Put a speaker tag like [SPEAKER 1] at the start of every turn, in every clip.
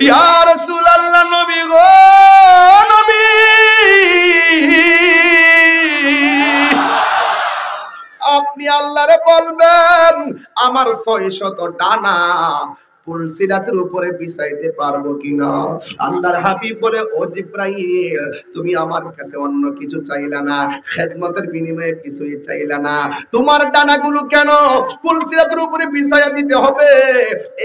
[SPEAKER 1] ইয়া রাসূলুল্লাহ, নবী গো নবী, আপনি আল্লাহরে বলবেন আমার 600 ডানা পুলসিরাতের উপরে বিছাইতে পারবো কিনা। আল্লাহর হাবিব বলে, ও জিবরাইল, তুমি আমার কাছে অন্য কিছু চাইলা না, খেদমতের বিনিময়ে কিছুই চাইলা না, তোমার ডানাগুলো কেন পুলসিরাতের উপরে বিছাইয়া দিতে হবে,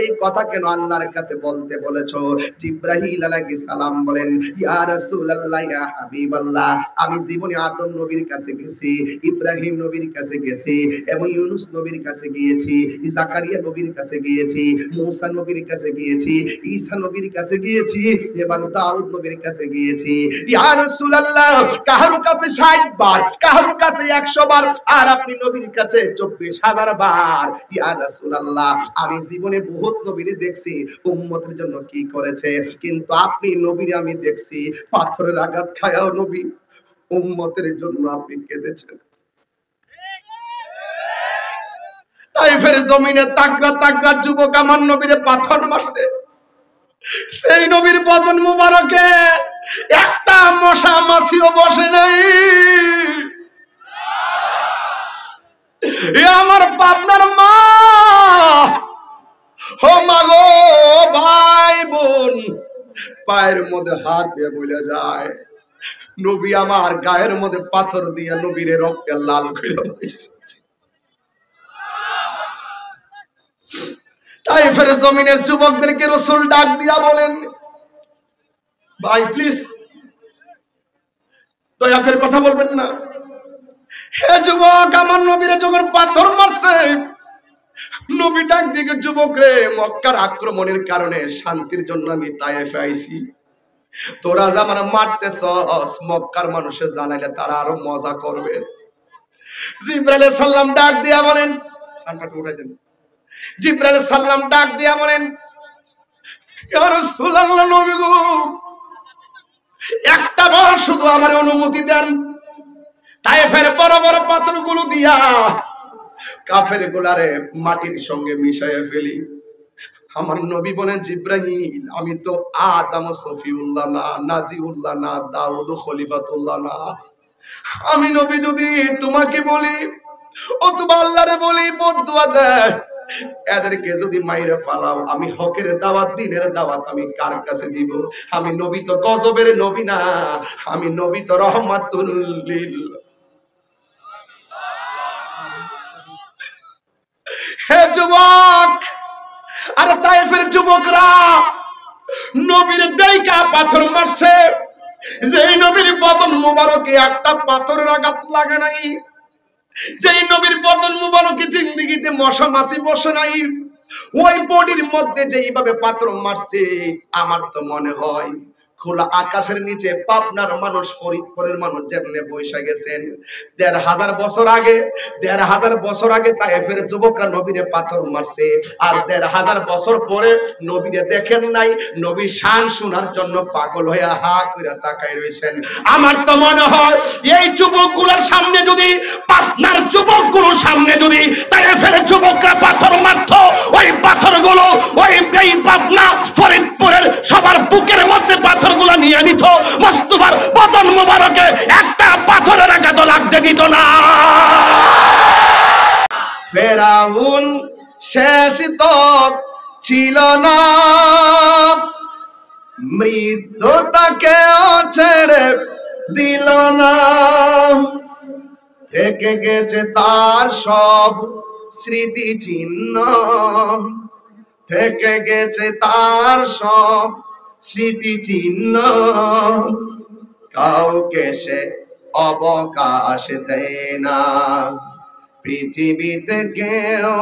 [SPEAKER 1] এই কথা কেন আল্লাহর কাছে বলতে বলেছো? জিবরাইল আলাইহিস সালাম বলেন, ইয়া রাসূলুল্লাহ, ইয়া হাবিবাল্লাহ, আমি জীবনে আদম নবীর কাছে গেছি, ইব্রাহিম নবীর কাছে গেছি, এবং ইউনূস নবীর কাছে গিয়েছি, জাকারিয়া নবীর কাছে গিয়েছি, মুসা নবীর কাছে গিয়েছি, ঈসা নবীর কাছে গিয়েছি, এবং দাউদ নবীর কাছে গিয়েছি। ইয়া রাসূলুল্লাহ, কারো কাছে 60 বার, কারো কাছে 100 বার, আর আপনি নবীর কাছে 24,000 বার। ইয়া রাসূলুল্লাহ, আমি জীবনে বহুত নবীর দেখছি উম্মতের জন্য কি করেছে, কিন্তু আপনি নবীর আমি দেখছি পাথরের আঘাত খায়াও নবী উম্মতের জন্য আপনি কেঁদেছেন। তাইফের জমিনে তাকড়া তাকড়া যুবক আমার নবীরে পাথর মারছে, সেই নবীর বদন মুবারকে একটা মশা মাছিও বসে নাই। এ আমার পাবনার মা, ও মা গো, ভাই বোন, পায়ের মধ্যে হাত দিয়ে বলে যায়, নবী আমার গায়ের মধ্যে পাথর দিয়ে নবীরে রক্তে লাল করে দিয়েছে। তাইফের জমিনের যুবকদেরকে রাসূল ডাক দিয়া বলেন, ভাই প্লিজ দয়া করে কথা বলবেন না, হে যুবক, আমার নবীরে যখন পাথর মারছে, নবী ডাক দিকে, যুবক রে, মক্কার আক্রমণের কারণে শান্তির জন্য আমি তায়েফে আইছি, তোরা যে আমার মারতেছস, মক্কার মানুষে জানাইলে তারা আরো মজা করবে। জিবরাইল সাল্লাম ডাক দিয়া বলেন, সানটাকে উঠাই দেন। জিবরাইল সাল্লাম ডাক দিয়া বলেন, ইয়া রাসূলুল্লাহ, নবী গো, একটা বার শুধু আমার অনুমতি দেন, তায়েফের বড় বড় পাথরগুলো দিয়া কাফের গুলারে মাটির সঙ্গে মিশাইয়া ফেলি। আমার নবী বলেন, জিবরাইল, আমি তো আদম সফিউল্লাহ না, নাজিউল্লাহ না, দাউদ খলিফাতুল্লাহ না, আমি নবী যদি তোমাকে বলি, ও তোমার আল্লাহরে বলি, বদদুয়া দেয়, এদেরকে যদি মাইরে ফালাও, আমি হকের দাওয়াত, দ্বীনের দাওয়াত আমি কার কাছে দিব? আমি নবী তো গজবের নবী না, আমি নবী তো রহমাতুল লিল। হে যুবক, আর তায়েফের যুবকরা নবীর দেইকা পাথর মারছে, যেই নবীর বদন মুবারকে একটা পাথরের আঘাত লাগে নাই, যেই নবীর বদন মুবারকে জিন্দেগিতে মশা মাছি বসে নাই, ওই বডির মধ্যে যেইভাবে পাথর মারছে, আমার তো মনে হয় খোলা আকাশের নিচে পাবনার মানুষ, ফরিদপুরের মানুষ যেমনে বৈশা গেছেন ১,৫০০ বছর আগে, ১,৫০০ বছর আগে তায়েফের যুবকরা নবীরে পাথর মারছে, আর ১,৫০০ বছর পরে নবীরে দেখেন নাই, নবীর শান শোনার জন্য পাগল হয়ে হা করে তাকায় রয়েছেন। আমার তো মনে হয় এই যুবকগুলোর সামনে যদি, পাবনার যুবকগুলোর সামনে যদি তায়েফের যুবকরা পাথর মারতো, ওই পাথরগুলো ওই পাবনা ফরিদপুরের সবার বুকের মধ্যে পাথরগুলো নিয়ে নিত, মুস্তাফার বদন মুবারকে একটা পাথরের আঘাত লাগতে দিত না। ফেরাউন শেষ তো ছিল না, মৃত্যু তাকে ছেড়ে দিল না, থেকে গেছে তার সব স্মৃতি চিহ্ন, থেকে গেছে তার সব স্মৃতি চিহ্ন, কাউকে সে অবকাশ দেয় না, পৃথিবীতে কেউ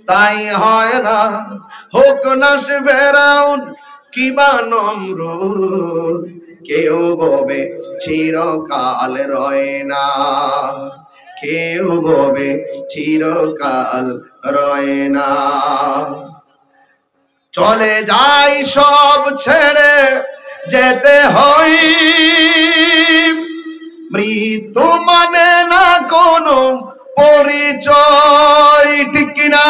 [SPEAKER 1] স্থায়ী হয় না, হোক না সে ফেরাউন কিবা নমরুদ, কেউ ববে চিরকাল রয় না, কেউ ববে চিরকাল রয় না, চলে যাই সব ছেড়ে যেতে হয়, মৃত্যু মানে না কোনো পরিচয়, ঠিক কিনা?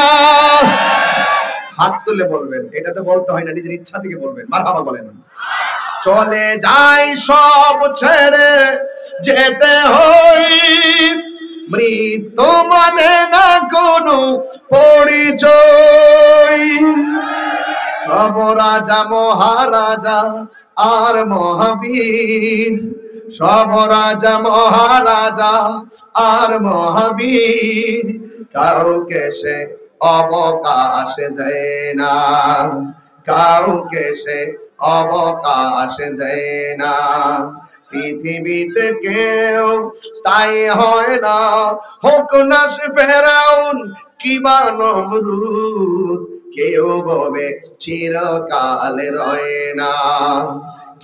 [SPEAKER 1] হাত তুলে বলবেন, এটা তো বলতে হয় না, নিজের ইচ্ছা থেকে বলবেন। মারহাবা বলেন। চলে যাই সব ছেড়ে যেতে হই, মৃত্যু মানে না কোনো পরিচয়। সব রাজা মহারাজা আর মহাবীর, সব রাজা মহারাজা আর মহাবীর, কাউকে সে অবকাশ দেয় না, কাউকে সে অবকাশ দেয় না। পৃথিবীতে কেউ স্থায়ী হয় না, হোক না সে ফেরাউন কিবা নমরুদ, কেউ ববে চিরকাল রয় না,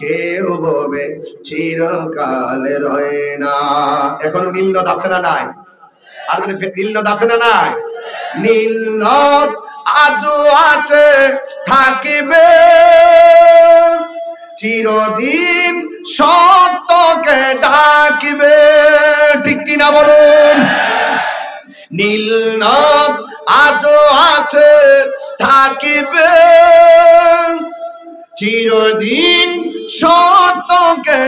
[SPEAKER 1] কেউ ববে চিরকাল রয় না। এখন নীল নদ আছে না নাই? আর নীল নদ আছে না নাই? নীল নদ আজও আছে, থাকিবে চিরদিন, সত্যকে ডাকিবে। ঠিক কিনা বলুন? নীল নদ আজও আছে, থাকিবে চিরদিন, সত্যকে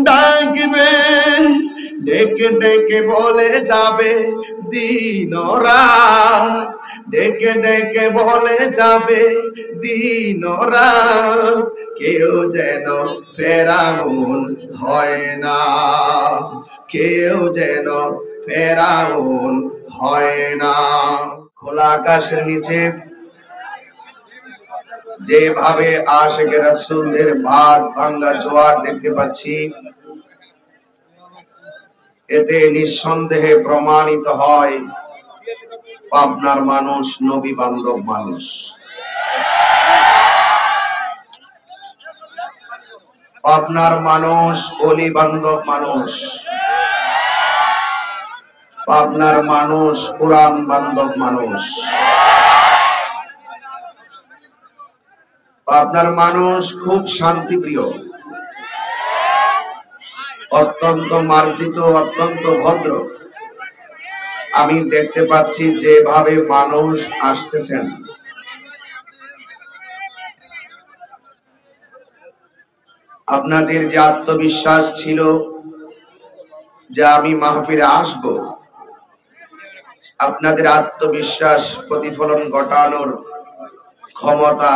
[SPEAKER 1] ডাকবে। ডেকে ডেকে বলে যাবে দিন রাত, ডেকে ডেকে বলে যাবে দিন রাত, কেউ যেন ফেরাউন হয় না, কেউ যেন ফেরাউন হয় না। খোলা আকাশের নিচে যেভাবে আশিকে রাসূলদের ভাত ভাঙ্গা জোয়ার দেখতে পাচ্ছি, এতে নিঃসন্দেহে প্রমাণিত হয় পাবনার মানুষ নবী বান্ধব মানুষ। পাবনার মানুষ অলি বান্ধব মানুষ, পাবনার মানুষ কোরআন বান্ধব মানুষ, পাবনার মানুষ খুব শান্তিপ্রিয়, অত্যন্ত মার্জিত, অত্যন্ত ভদ্র। আমি দেখতে পাচ্ছি যেভাবে মানুষ আসতেছেন, আপনাদের যে আত্মবিশ্বাস ছিল যে আমি মাহফিলে আসব, আপনাদের আত্মবিশ্বাস প্রতিফলন ঘটানোর ক্ষমতা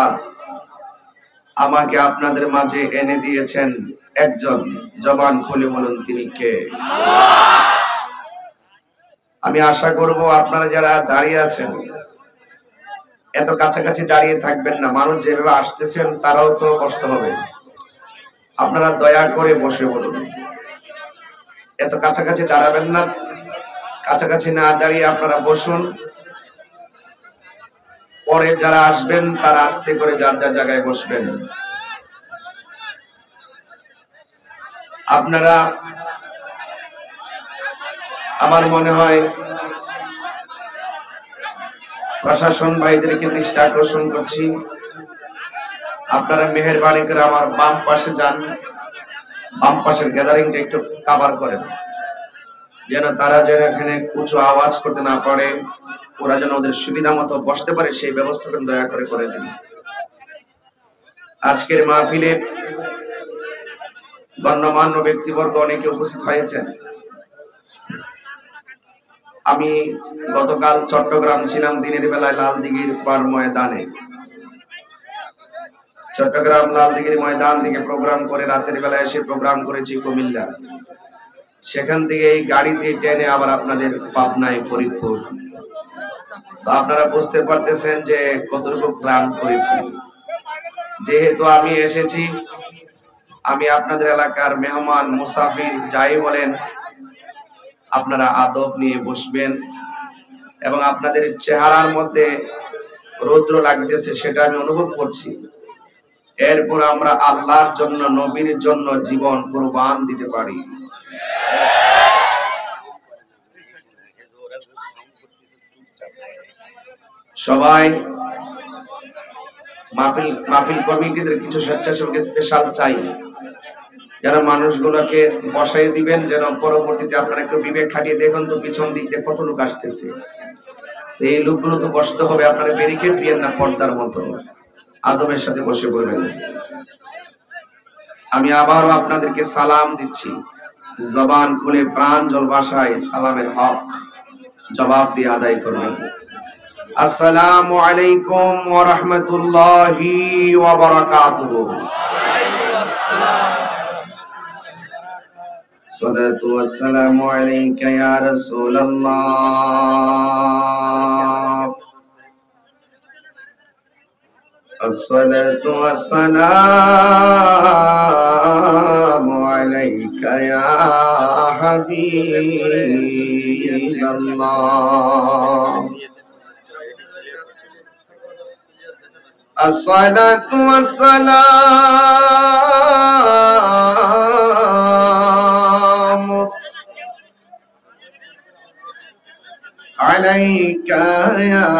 [SPEAKER 1] আমাকে আপনাদের মাঝে এনে দিয়েছেন একজন। জবান খুলে বলুন তিনি কে? আমি আশা করব আপনারা যারা দাঁড়িয়ে আছেন, এত কাছাকাছি দাঁড়িয়ে থাকবেন না। মানুষ যেভাবে আসতেছেন তারাও তো কষ্ট হবে, আপনারা দয়া করে বসে বলুন। এত কাছাকাছি দাঁড়াবেন না, কাছাকাছি না দাঁড়িয়ে আপনারা বসুন। পরে যারা আসবেন তারা আস্তে করে যার যার জায়গায় বসবেন। আপনারা, আমার মনে হয় প্রশাসন ভাইদেরকে দৃষ্টি আকর্ষণ করছি, আপনারা মেহেরবানি করে আমার বাম পাশে যান, বাম পাশের গ্যাদারিংটা একটু কভার করেন, যেন তারা যেন এখানে উঁচু আওয়াজ করতে না পারে, ওরা যেন ওদের সুবিধা মতো বসতে পারে সেই ব্যবস্থা দয়া করে দিন। আজকের মাহফিলে গণ্যমান্য ব্যক্তিবর্গ অনেকে উপস্থিত হয়েছেন। আমি গতকাল চট্টগ্রাম ছিলাম, দিনের বেলায় লালদিঘির পার ময়দানে, চট্টগ্রাম লালদিঘির ময়দান থেকে প্রোগ্রাম করে রাতের বেলায় এসে প্রোগ্রাম করেছি কুমিল্লা, সেখান থেকে এই গাড়িতে ট্রেনে আবার আপনাদের পাবনায় ফরিদপুর। তো আপনারা বুঝতে পারতেছেন যে কতটুকু প্ল্যান করেছি। যেহেতু আমি এসেছি, আমি আপনাদের এলাকার মেহমান মুসাফির যাই বলেন, আপনারা আদব নিয়ে বসবেন এবং আপনাদের চেহারার মধ্যে রৌদ্র লাগতেছে সেটা আমি অনুভব করছি। এরপর আমরা আল্লাহর জন্য, নবীর জন্য জীবন কুরবান দিতে পারি। সবাই মাহফিল কমিটিদের কিছু স্বেচ্ছাসেবক স্পেশাল চাই, যারা মানুষগুলোকে বসাই দিবেন, যেন পরবর্তীতে আপনারা একটু বিবেক খাটিয়ে দেখুন তো পিছন দিক দিয়ে কত লোক আসতেছে। এই লোকগুলো তো বসতে হবে, আপনারা ব্যারিকেড দিয়েন না পর্দার মতো, আদবের সাথে বসে পড়বেন। আমি আবারও আপনাদেরকে সালাম দিচ্ছি, জবান খুলে প্রাঞ্জল ভাষায় সালামের হক জবাব দিয়ে আদায় করবেন। আসসালামু আলাইকুম ওয়া রাহমাতুল্লাহি ওয়া বারাকাতুহু। সালাতু ওয়াসসালামু আলাইকা ইয়া রাসূলুল্লাহ। الصلاة والسلام عليك يا حبيب الله. الصلاة والسلام عليك يا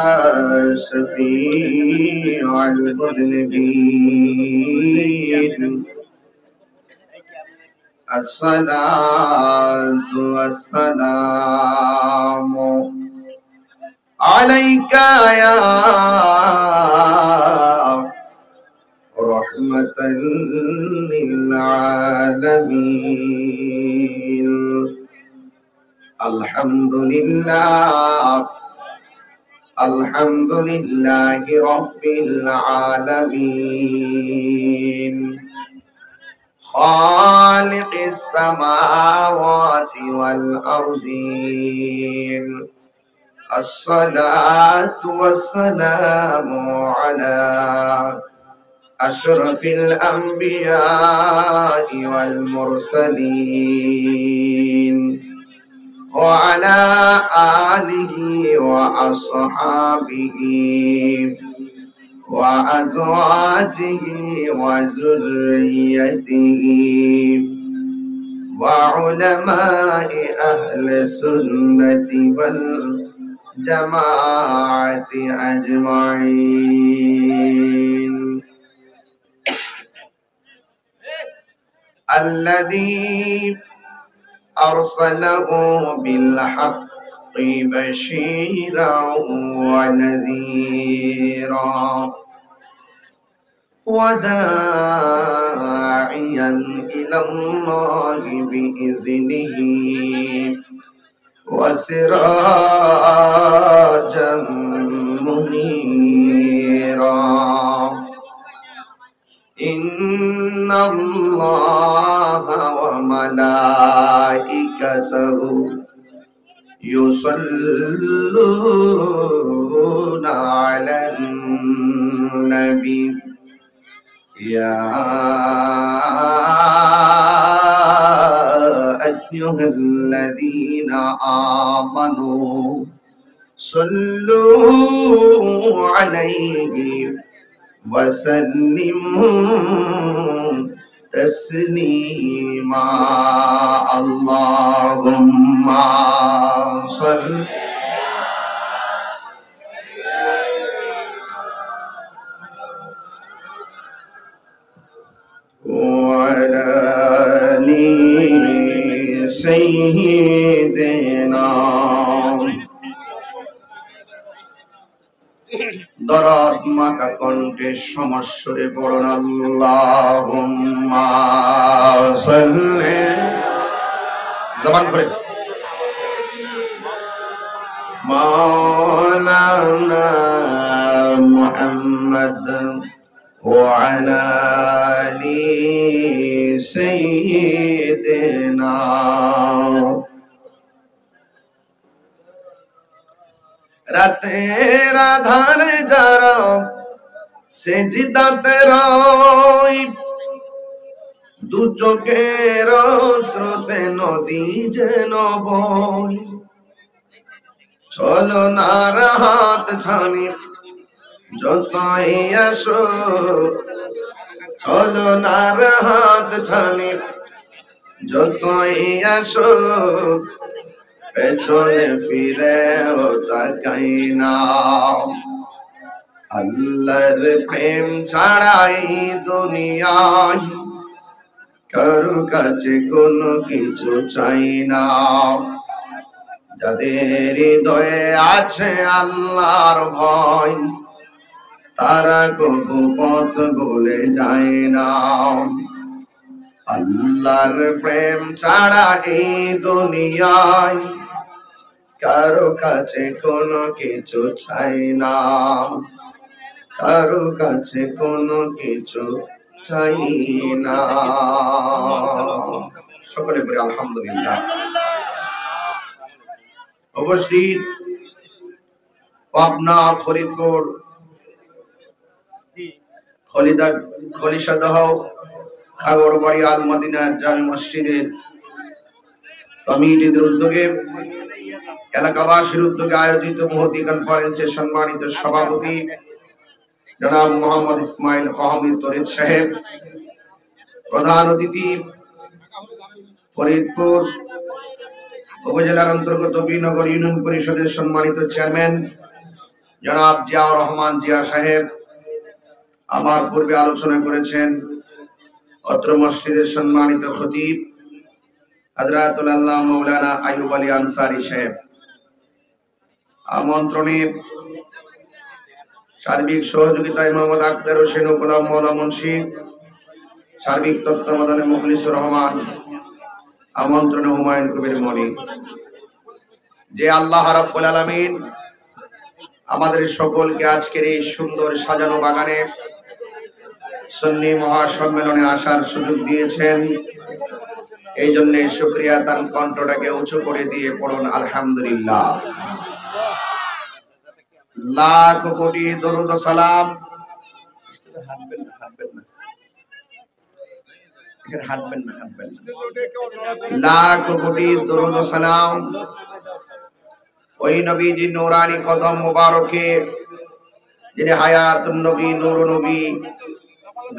[SPEAKER 1] شفيع المذنبين. الصلاة والسلام عليك يا رحمة للعالمين. الحمد لله الحمد لله رب العالمين خالق السماوات والأرضين. الصلاة والسلام على أشرف الأنبياء والمرسلين وعلى آله وأصحابه وأزواجه وذريته وعلماء أهل السنة والجماعة أجمعين. الذي أرسله بالحق بشيرا ونذيرا وداعيا إلى الله بإذنه وسراجا منيرا. إن الله وملائكته يصلون على النبي يا أيها الذين آمنوا صلوا عليه وسلموا تسليما. اللهم صل وعلى آل سيدنا দরদ মাকা কণ্ঠে সমস্বরে পড়ুন আল্লাহুম্মা সাল্লি জবান করে মাওলানা মুহাম্মদ ওয়া আলা আলি সাইয়্যিদিনা। রাতের আধারে যারা সেজদাতে রয়, দু চোখের স্রোতে নদী যেন বয়, ছলনার হাত ছানি যতই আসো, ছলনার হাত ছানি যতই আসো, পেছনে ফিরেও তাকাই না। আল্লাহর প্রেম ছাড়াই দুনিয়ায় কারো কাছে কোনো কিছু চাই না। যাদের হৃদয়ে আছে আল্লাহর ভয়, তারা কবু পথ ভুলে যায় না। আল্লাহর প্রেম ছাড়া এই দুনিয়ায় কারো কাছে কোনো কিছু চাই না, কারো কাছে কোনো কিছু চাই না। সকলে বলি আলহামদুলিল্লাহ। অবশ্যই পাবনা, ফরিদপুর, খলিশাদহ, খাগড়বাড়ি আল মদিনা জামি মসজিদের কমিটির উদ্যোগে, এলাকাবাসীর উদ্যোগে আয়োজিত মুহূর্তি কনফারেন্সের সম্মানিত সভাপতি জনাব মোহাম্মদ ইসমাইল ফাহমি তরিদ সাহেব, প্রধান অতিথি ফরিদপুর উপজেলার অন্তর্গত বিনগর ইউনিয়ন পরিষদের সম্মানিত চেয়ারম্যান জনাব জিয়াউর রহমান জিয়া সাহেব, আমার পূর্বে আলোচনা করেছেন অত্র মসজিদের সম্মানিত খতিব হযরতুল আল্লামা মাওলানা আইয়ুব আলী আনসারী সাহেব, আমন্ত্রণে সার্বিক সহযোগিতায় মোহাম্মদ আক্তার হোসেন ও গোলাম মওলা মুন্সি, সার্বিক তত্ত্বাবধানে মুখলিসুর রহমান, আমন্ত্রণে হুমায়ুন কবির মনি। যে আল্লাহ রাব্বুল আলামিন আমাদের সকলকে আজকের এই সুন্দর সাজানো বাগানে সুন্নি মহাসম্মেলনে আসার সুযোগ দিয়েছেন, এই জন্য শুকরিয়া। তার কণ্ঠটাকে উঁচু করে দিয়ে পড়ুন আলহামদুলিল্লাহ। লাখ কোটি দরুদ ও সালাম, লাখ কোটি দরুদ ও সালাম ওই নবীজি নূরানি কদম মুবারকে, যিনি হায়াতুন নবী, নূরুন নবী,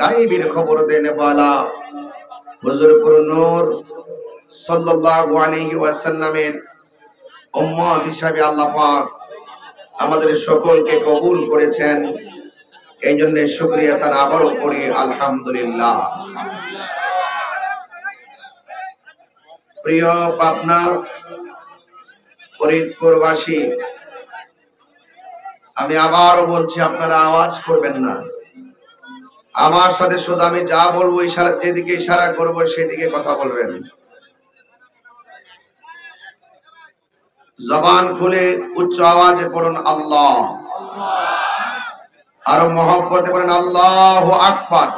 [SPEAKER 1] গায়বের খবর দেন ওয়ালা হুজুর পুর নূর সাল্লাল্লাহু আলাইহি ওয়াসাল্লামের উম্মত হিসাবে আল্লাহ পাক আমাদের সকলকে কবুল করেছেন, এই জন্য শুকরিয়া তার আবারও করি আলহামদুলিল্লাহ। প্রিয় পাবনা ফরিদপুরবাসী, আমি আবারও বলছি, আপনারা আওয়াজ করবেন না। আমার সাথে শুধু আমি যা বলবো, ইশারা, যেদিকে ইশারা করবো সেদিকে কথা বলবেন। জবান খুলে উচ্চ আওয়াজে পড়ুন আল্লাহ, আরো মহব্বতে পড়ুন আল্লাহু আকবার,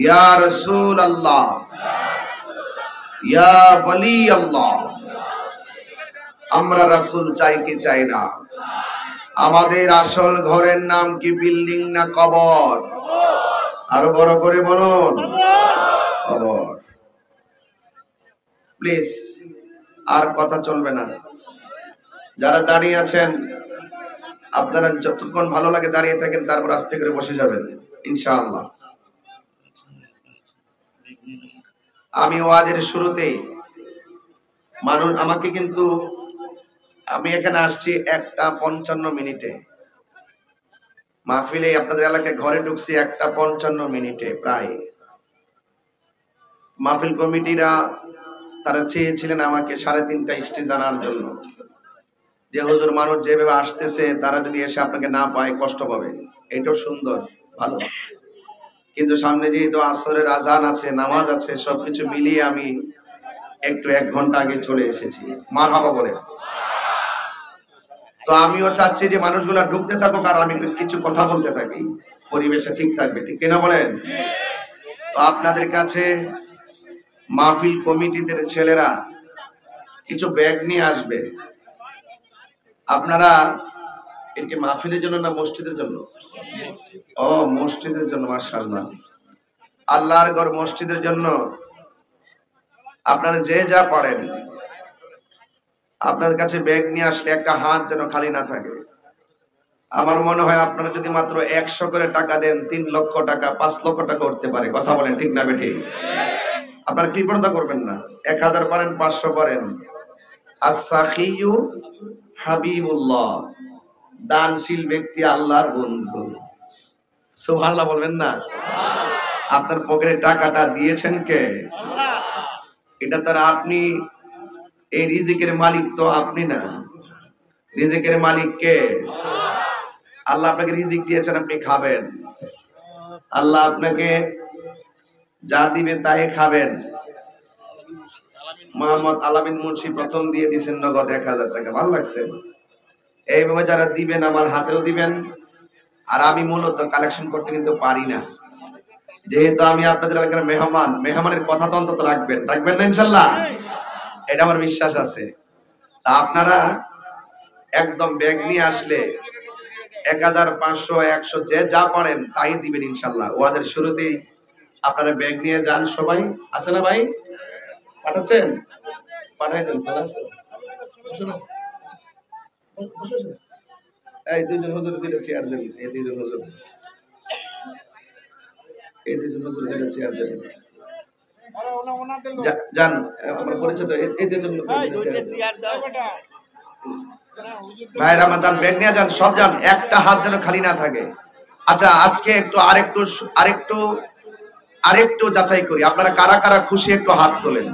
[SPEAKER 1] ইয়া রাসূল আল্লাহ, ইয়া ওয়ালি আল্লাহ। আমরা রাসূল চাই কি চাই না? আমাদের আসল ঘরের নাম কি বিল্ডিং না কবর? আরো বড় করে বলুন, কবর। প্লিজ, আর কথা চলবে না। যারা দাঁড়িয়ে আছেন, আপনারা যতক্ষণ ভালো লাগে দাঁড়িয়ে থাকেন, তারপর আস্তে করে বসে যাবেন ইনশাআল্লাহ। আমি ওয়াজের শুরুতেই মানুষ আমাকে কিন্তু, আমি এখানে আসছি 1:55 মাহফিলে, আপনাদের এলাকায় ঘরে ঢুকছি 1:55 প্রায়। মাহফিল কমিটিরা তারা চেয়েছিলেন আমাকে 3:30 স্টেজ আনার জন্য, যে হুজুর মানুষ যেভাবে আসতেছে, তারা যদি এসে আপনাকে না পায় কষ্ট পাবে। এটাও সুন্দর, ভালো, কিন্তু সামনে যেহেতু আসরের আজান আছে, নামাজ আছে, সবকিছু মিলিয়ে আমি একটু 1 ঘন্টা আগে চলে এসেছি। মারহাবা বলে। তো আমিও চাচ্ছি যে মানুষগুলা ঢুকতে থাকুক আর আমি কিছু কথা বলতে থাকি, পরিবেশে ঠিক থাকবে, ঠিক কিনা বলেন? তো আপনাদের কাছে মাহফিল কমিটিদের ছেলেরা কিছু ব্যাগ নিয়ে আসবে। আপনারা এটি মাহফিলের জন্য না মসজিদের জন্য? ও, মসজিদের জন্য। মাশাআল্লাহ, আল্লাহর ঘর মসজিদের জন্য। আপনারা যে যা পারেন আপনাদের কাছে ব্যাগ নিয়ে আসলে একটা হাত যেন খালি না থাকে। আমার মনে হয় আপনারা যদি মাত্র 100 করে টাকা দেন, 3 লক্ষ টাকা, 5 লক্ষ টাকা উঠতে পারে। কথা বলেন ঠিক না বেঠিক? আপনারা কৃপণতা করবেন না। 1000 পারেন, 500 পারেন। as-sakhiyu হাবিবুল্লাহ, দানশীল ব্যক্তি আল্লাহর বন্ধু। সুবহানাল্লাহ বলবেন না? আপনার পকেটে টাকাটা দিয়েছেন কে? এটা তার আপনি এই রিজিকের মালিক তো আপনি না, রিজিকের মালিক কে? আল্লাহ আপনাকে রিজিক দিয়েছেন, আপনি খাবেন। আল্লাহ আপনাকে যা দিবে তাই খাবেন। মোহাম্মদ আলামিন মুন্সি প্রথম দিয়ে দিয়েছেন নগদ 1000 টাকা। ভালো লাগছে? এইভাবে যারা দিবেন আমার হাতেও দিবেন। আর আমি মূলত কালেকশন করতে কিন্তু পারি না, যেহেতু আমি আপনাদের এলাকার মেহমান, মেহমানের কথা তো অন্তত রাখবেন, রাখবেন না ইনশাল্লাহ? এটা আমার বিশ্বাস আছে। তা আপনারা একদম ব্যাগ নিয়ে আসলে 1500 100 যে যা পারেন তাই দিবেন ইনশাল্লাহ। ওয়াদের শুরুতেই আপনারা ব্যাগ নিয়ে যান সবাই। আছে না ভাই? পাঠাচ্ছেন? পাঠাই দেন। ভালো আছে? বসো না। বসো, বসো। এই দুইজন হুজুর দুইটা চেয়ার দেন। এই দুইজন হুজুর, এই দুইজন হুজুর দুইটা চেয়ার দেন। যান, আমার পরিচিত এই দুইজন লোক ভাইরা আমার যান, ব্যাগ নিয়ে যান, সব যান, একটা হাত যেন খালি না থাকে। আচ্ছা, আজকে একটু আরেকটু আরেকটু যাচাই করি, আপনারা কারা কারা খুশি একটু হাত তোলেন।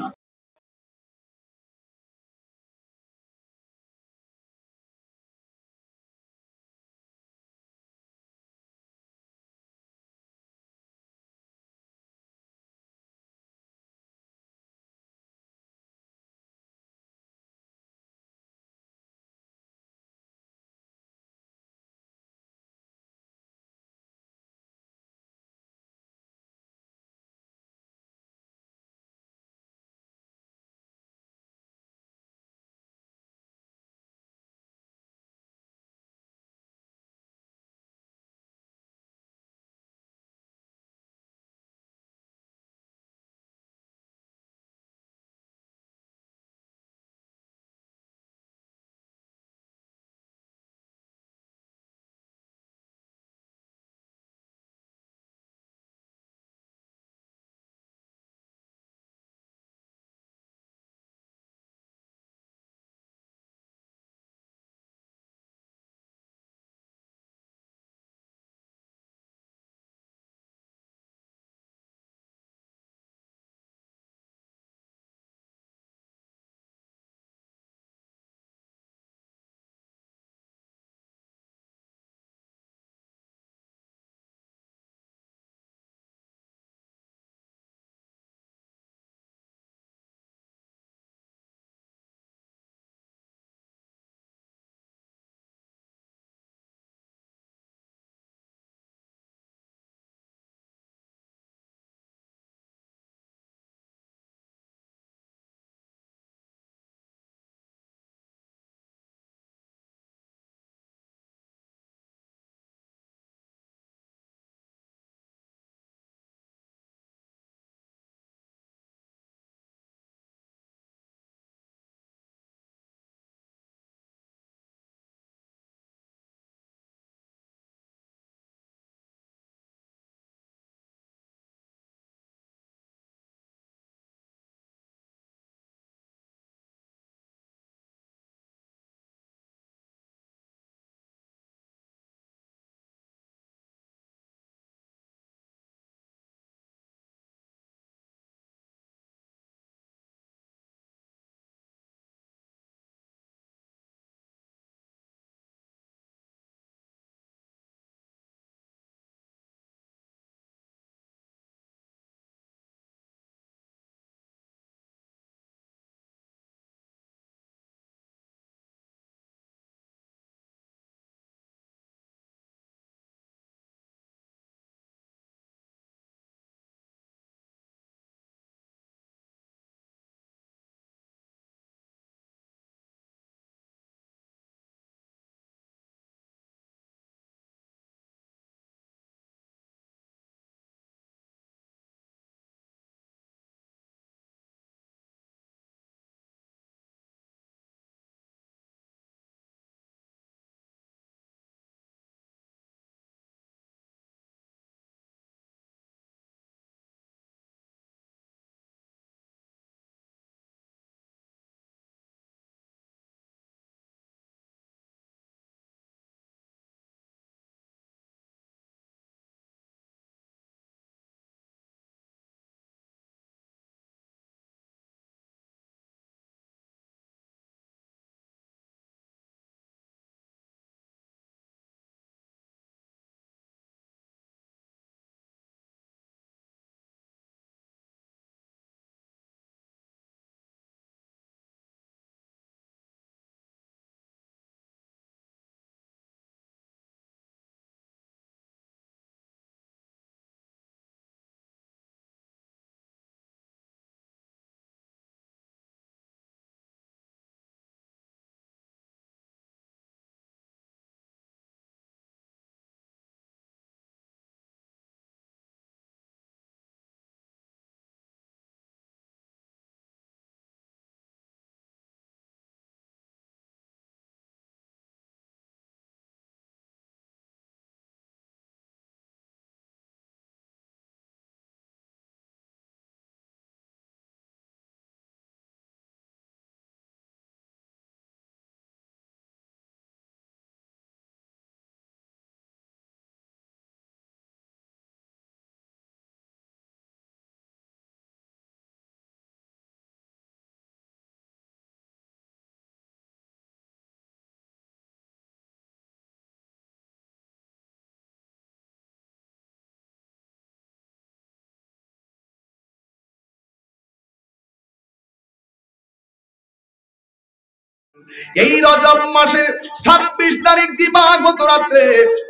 [SPEAKER 1] এই রজব মাসে 26 তারিখ দিবাগত রাতে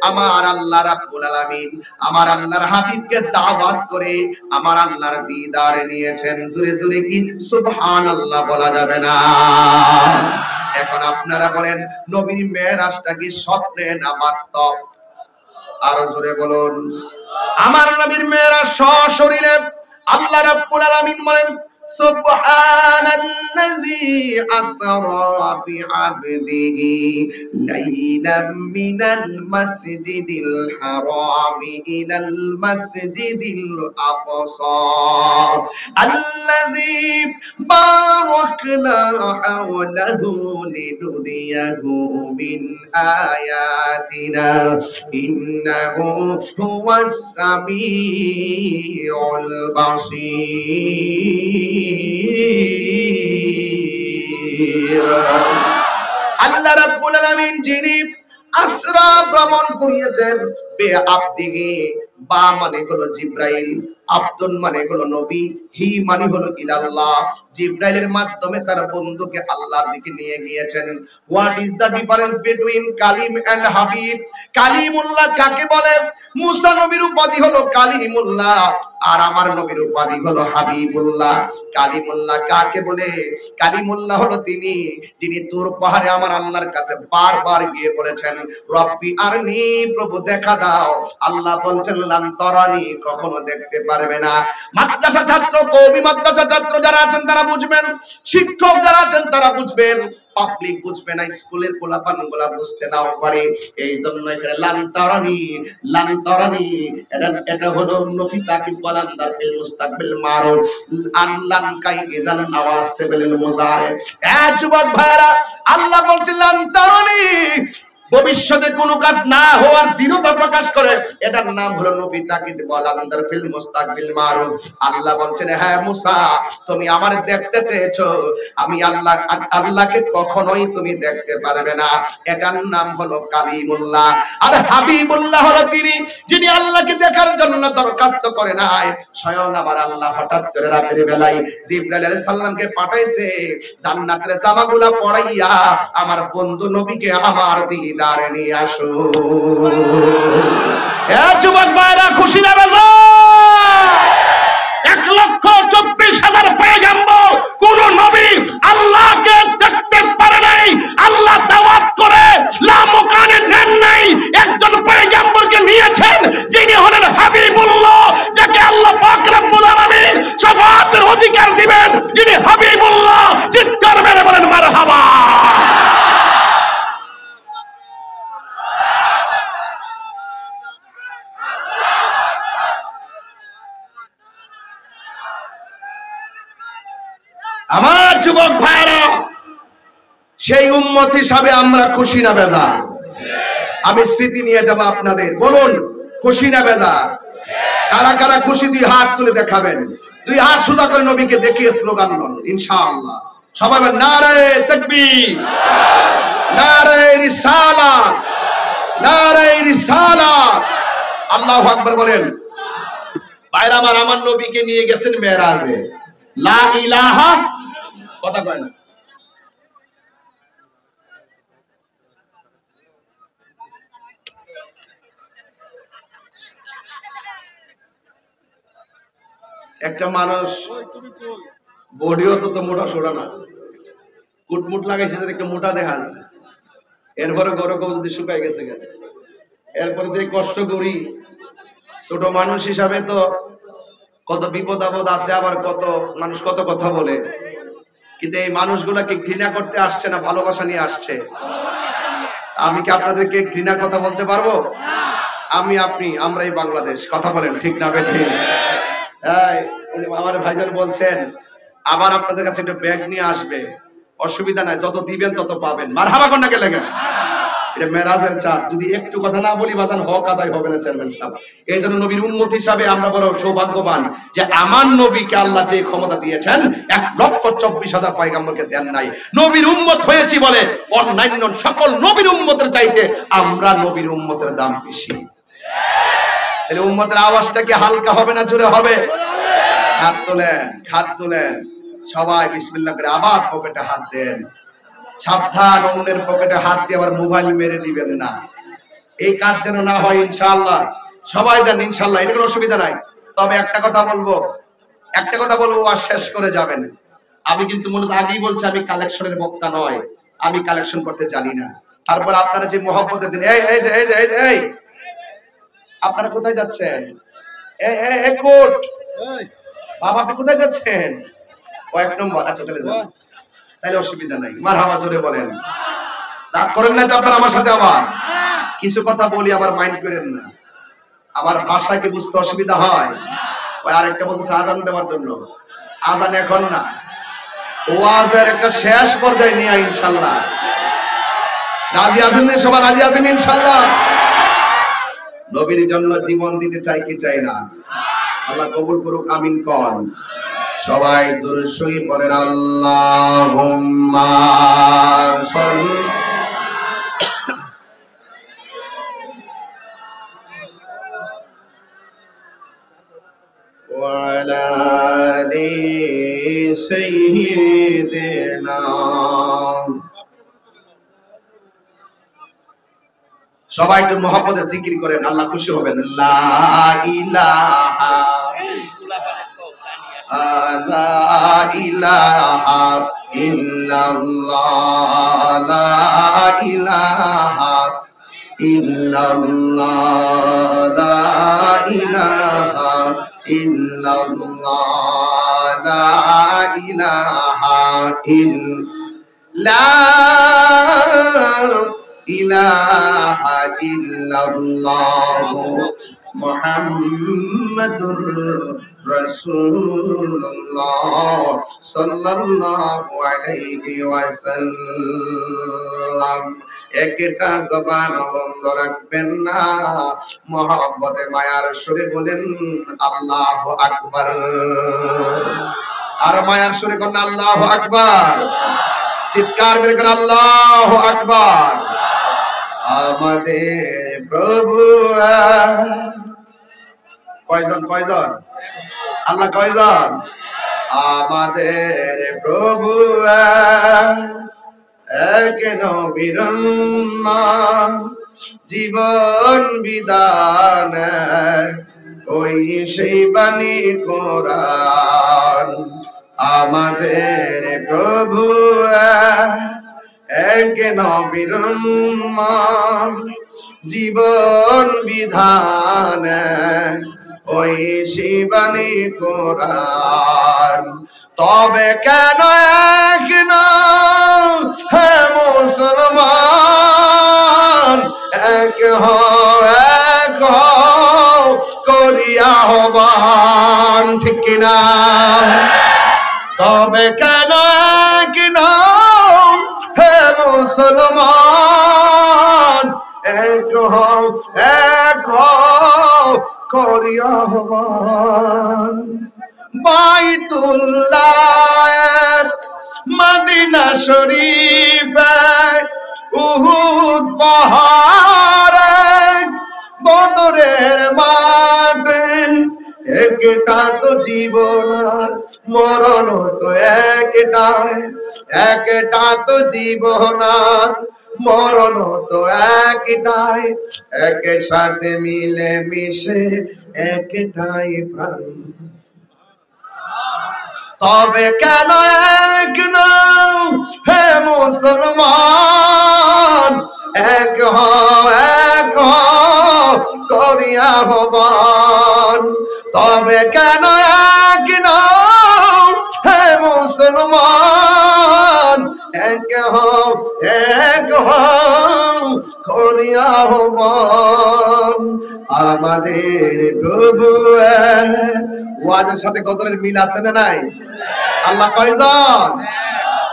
[SPEAKER 1] আমার আল্লাহ রাব্বুল আলামিন আমার আল্লাহর হাবিবকে দাওয়াত করে আমার আল্লাহর দিদারে নিয়েছেন। জোরে জোরে কি সুবহানাল্লাহ বলা যাবে না? এখন আপনারা বলেন, নবীর মেরাজটা কি স্বপ্নে না বাস্তব? আরো জোরে বলুন। আমার নবীর মেরাজ সশরীরে। আল্লাহ রাব্বুল আলামিন বলেন, সুবহানাল্লাযী আসরা বিআবদিহি লাইলাম মিনাল মাসজিদিল হারামি ইলাল মাসজিদিল আকসা আল্লাযী বারাকনা হাওলাহু লিনুরিয়াহু মিন আয়াতিনা ইন্নাহু হুয়াস সামিউল বাসীর। আল্লাহ রাব্বুল আলামিন যিনি আসরা ভ্রমণ করিয়েছেন বেআবদিহি, বা মানে হলো জিবরাইল, আব্দুল মানে হলো নবী, হি মানে হলো ইলাল্লাহ। জিবরাইলের মাধ্যমে তার বন্ধুকে আল্লাহর দিকে নিয়ে গিয়েছেন। What is the difference between Kalim and Habib? Kalimullah কাকে বলে? মুসা নবীর উপাধি হলো কালিমুল্লাহ, আর আমার নবীর উপাধি হলো হাবিবুল্লাহ। কালিমুল্লাহ কাকে বলে? কালিমুল্লাহ হলো তিনি যিনি তুর পাহাড়ে আমার আল্লাহর কাছে বারবার গিয়ে বলেছেন, রব্বি আরনি, প্রভু দেখা দাও। আল্লাহ বলছেন লান তারানি, কখনো দেখতে পারবে না। মাদ্রাসা ছাত্র, কওমি মাদ্রাসা ছাত্র যারা আছেন তারা বুঝবেন, শিক্ষক যারা আছেন তারা বুঝবেন, পাবলিক বুঝবে না, স্কুলের পোলাপানগুলা বুঝতে নাও পারে। এই জন্য এখানে লান তারানি, লান তারানি এটা হলো নফি তাকিদ বালান্দার ফিল মুস্তাকবিল মারুফ আনলান কাই ইজান নাওয়াসিবিল মুজারে। যুবক ভাইরা, আল্লাহ বলছেন লান তারানি, ভবিষ্যতে কোনো কাজ না হওয়ার দৃঢ়তা প্রকাশ করে, এটার নাম হলো নফি তাকিদ বালান্দার ফিল মুস্তাকবিল মারুফ। আল্লাহ বলছেন, হ্যাঁ মুসা, তুমি আমার দেখতে চেয়েছো, আমি আল্লাহ, আল্লাহকে কখনোই তুমি দেখতে পারবে না। এটার নাম হলো কালিমুল্লাহ। আর হাবিবুল্লাহ হলো তিনি যিনি আল্লাহকে দেখার জন্য দরখাস্ত করে নাই। স্বয়ং আমার আল্লাহ হঠাৎ করে রাতের বেলায় জিবরাইল আলাইহিস সালামকে পাঠাইছে, জান্নাতের জামাগুলা পরাইয়া আমার বন্ধু নবীকে আমার দিদারে নিয়ে আসো। এ যুবক ভাইরা, খুশি না বেজা? 1,24,000 পয়গম্বর, কোন নবী আল্লাহকে দেখতে পারে নাই। আল্লাহ দাওয়াত করে লা মুকানে নেন নাই, একজন পয়গম্বরকে নিয়েছেন যিনি হলেন হাবিবুল্লাহ, যাকে আল্লাহ পাক রব্বুল আলামিন শাফাআতের অধিকার দিবেন, যিনি হাবিবুল্লাহ। চিৎকার মেরে বলেন মারহাবা। আমার যুবক ভাইরা, সেই উম্মত হিসাবে আমরা খুশি না বেজার? আমি স্মৃতি নিয়ে যাব আপনাদের, বলুন খুশি না বেজার? কারা কারা খুশি? দুই হাত তুলে দেখাবেন, দুই হাত সোজা করে নবীকে দেখিয়ে স্লোগান লন ইনশাআল্লাহ। সবাই নারে তাকবীর, নারে রিসালাত, নারে রিসালাত, আল্লাহু আকবার বলেন। ভাইরা আমার, আমার নবীকে নিয়ে গেছেন মেরাজে। লা ইলাহা, কথা কয় না। একটা মানুষ বডিও তো মোটা সোটা না, কুটমুট লাগাইছে, একটু মোটা দেখা যায়, এরপরে গরম যদি শুকাই গেছে গেছে, এরপরে যে কষ্ট করি, ছোট মানুষ হিসাবে তো কত বিপদ আপদ আছে, আবার কত মানুষ কত কথা বলে, কিন্তু এই মানুষগুলাকে ঘৃণা করতে আসছে না, ভালোবাসা নিয়ে আসছে। আমি কি আপনাদেরকে ঘৃণার কথা বলতে পারবো? আমি, আপনি, আমরাই বাংলাদেশ। কথা বলেন ঠিক না বেঠিক? আমার ভাইজান বলছেন আবার আপনাদের কাছে একটা ব্যাগ নিয়ে আসবে, অসুবিধা নাই, যত দিবেন তত পাবেন। মারহাবা কোন নাকি লাগে? এটা মেরাজের চাঁদ, যদি একটু কথা না বলি বাজান হক আদায় হবে না চেয়ারম্যান সাহেব। এই জন্য নবীর উম্মত হিসাবে আমরা বড় সৌভাগ্যবান যে আমার নবীকে আল্লাহ যে ক্ষমতা দিয়েছেন 1,24,000 পয়গম্বরকে দেন নাই। নবীর উম্মত হয়েছি বলে অন্যান্য সকল নবীর উম্মতের চাইতে আমরা নবীর উম্মতের দাম বেশি। তাহলে উম্মতের আওয়াজটা কি হালকা হবে না জোরে হবে? হাত তোলেন, হাত তোলেন সবাই, বিসমিল্লাহ করে আবার পকেটে হাত দেন। সাবধান, অন্যের পকেটে হাত দিয়ে আবার মোবাইল মেরে দিবেন না। এই কাজ যেন না হয় ইনশাআল্লাহ। সবাই জান ইনশাআল্লাহ, এটা কোনো অসুবিধা নাই। তবে একটা কথা বলবো আর শেষ করে যাবেন। আমি কিন্তু মূলত আগেই বলছি, আমি কালেকশনের বক্তা নয়, আমি কালেকশন করতে জানি না। তারপর আপনারা যে মহব্বতের দিন, এই আপনারা কোথায় যাচ্ছেন? এই কোট বাবা, আপনি কোথায় যাচ্ছেন? ও 1 নম্বর, আচ্ছা তাহলে যান, তাহলে অসুবিধা নাই। মারহাবা, জোরে বলেন। রাগ করেন না তো আপনারা আমার সাথে? আবার কিছু কথা বলি, আবার মাইন্ড করেন না। আমার ভাষাকে বুঝতে অসুবিধা হয়। ওই আরেকটা বলতেছে আজান দেওয়ার জন্য। আজান এখন না, ওয়াজের একটা শেষ পর্যায়ে নিয়ে ইনশাআল্লাহ। রাজি আছেন না সবাই? রাজি আছেন ইনশাআল্লাহ? নবীর জন্য জীবন দিতে চাই কি চাই না? আল্লাহ কবুল করুক, আমিন কোন। সবাই দুরূদ শরীফ পড়েন। আল্লাহুম্মা সাল্লি ওয়া আলা আলি সাইয়্যিদিনা। সবাই একটু মহব্বতে জিকির করেন, আল্লাহ খুশি হবেন। লা ইলাহা লা ইলাহা ইল্লাল্লাহ, লা ইলাহা ইল্লাল্লাহ, লা ইলাহা ইল্লাল্লাহ, লা ইলাহা ইল্লাল্লাহ, ইলাহা ইল্লাল্লাহ মুহাম্মাদুর রাসূলুল্লাহ সাল্লাল্লাহু আলাইহি ওয়াসাল্লাম। একটা জবান বন্ধ রাখবেন না, মহব্বতে মায়ার সুরে বলেন আল্লাহু আকবার। আর মায়ার সুরে কোন আল্লাহু আকবার, চিৎকার করে কোন আল্লাহু আকবার। আমাদের প্রভু কয়জন? আল্লাহ কয়জন? আমাদের প্রভু এক নবীর জীবন বিধান, ওই সেই বাণী কোরআন। আমাদের প্রভু এক নবীর জীবন বিধান, ওই শিবানী কোরআন। তবে কেন এক হে মুসলমান, এক করিয়া আহ্বান, ঠিক কিনা? তবে কেন এক হে মুসলমান, এক করিয়া আহ্বান। বাইতুল্লাহ মদিনা শরীফ উহুদ পাহাড়ে বদরের মাঠে, একটা তো জীবন আর মরণ তো একটাই, একটা তো জীবন আর মরণ তো একটাই, একের সাথে মিলে মিশে একটাই প্রাণ। তবে কেন এক হে মুসলমান, এক করিয়া আহ্বান। তবে কেন এক হে মুসলমান, এক করিয়া আহ্বান। আমাদের প্রভু। ওয়াজের সাথে গজলের মিল আছে না নাই? আল্লাহ কয়জন?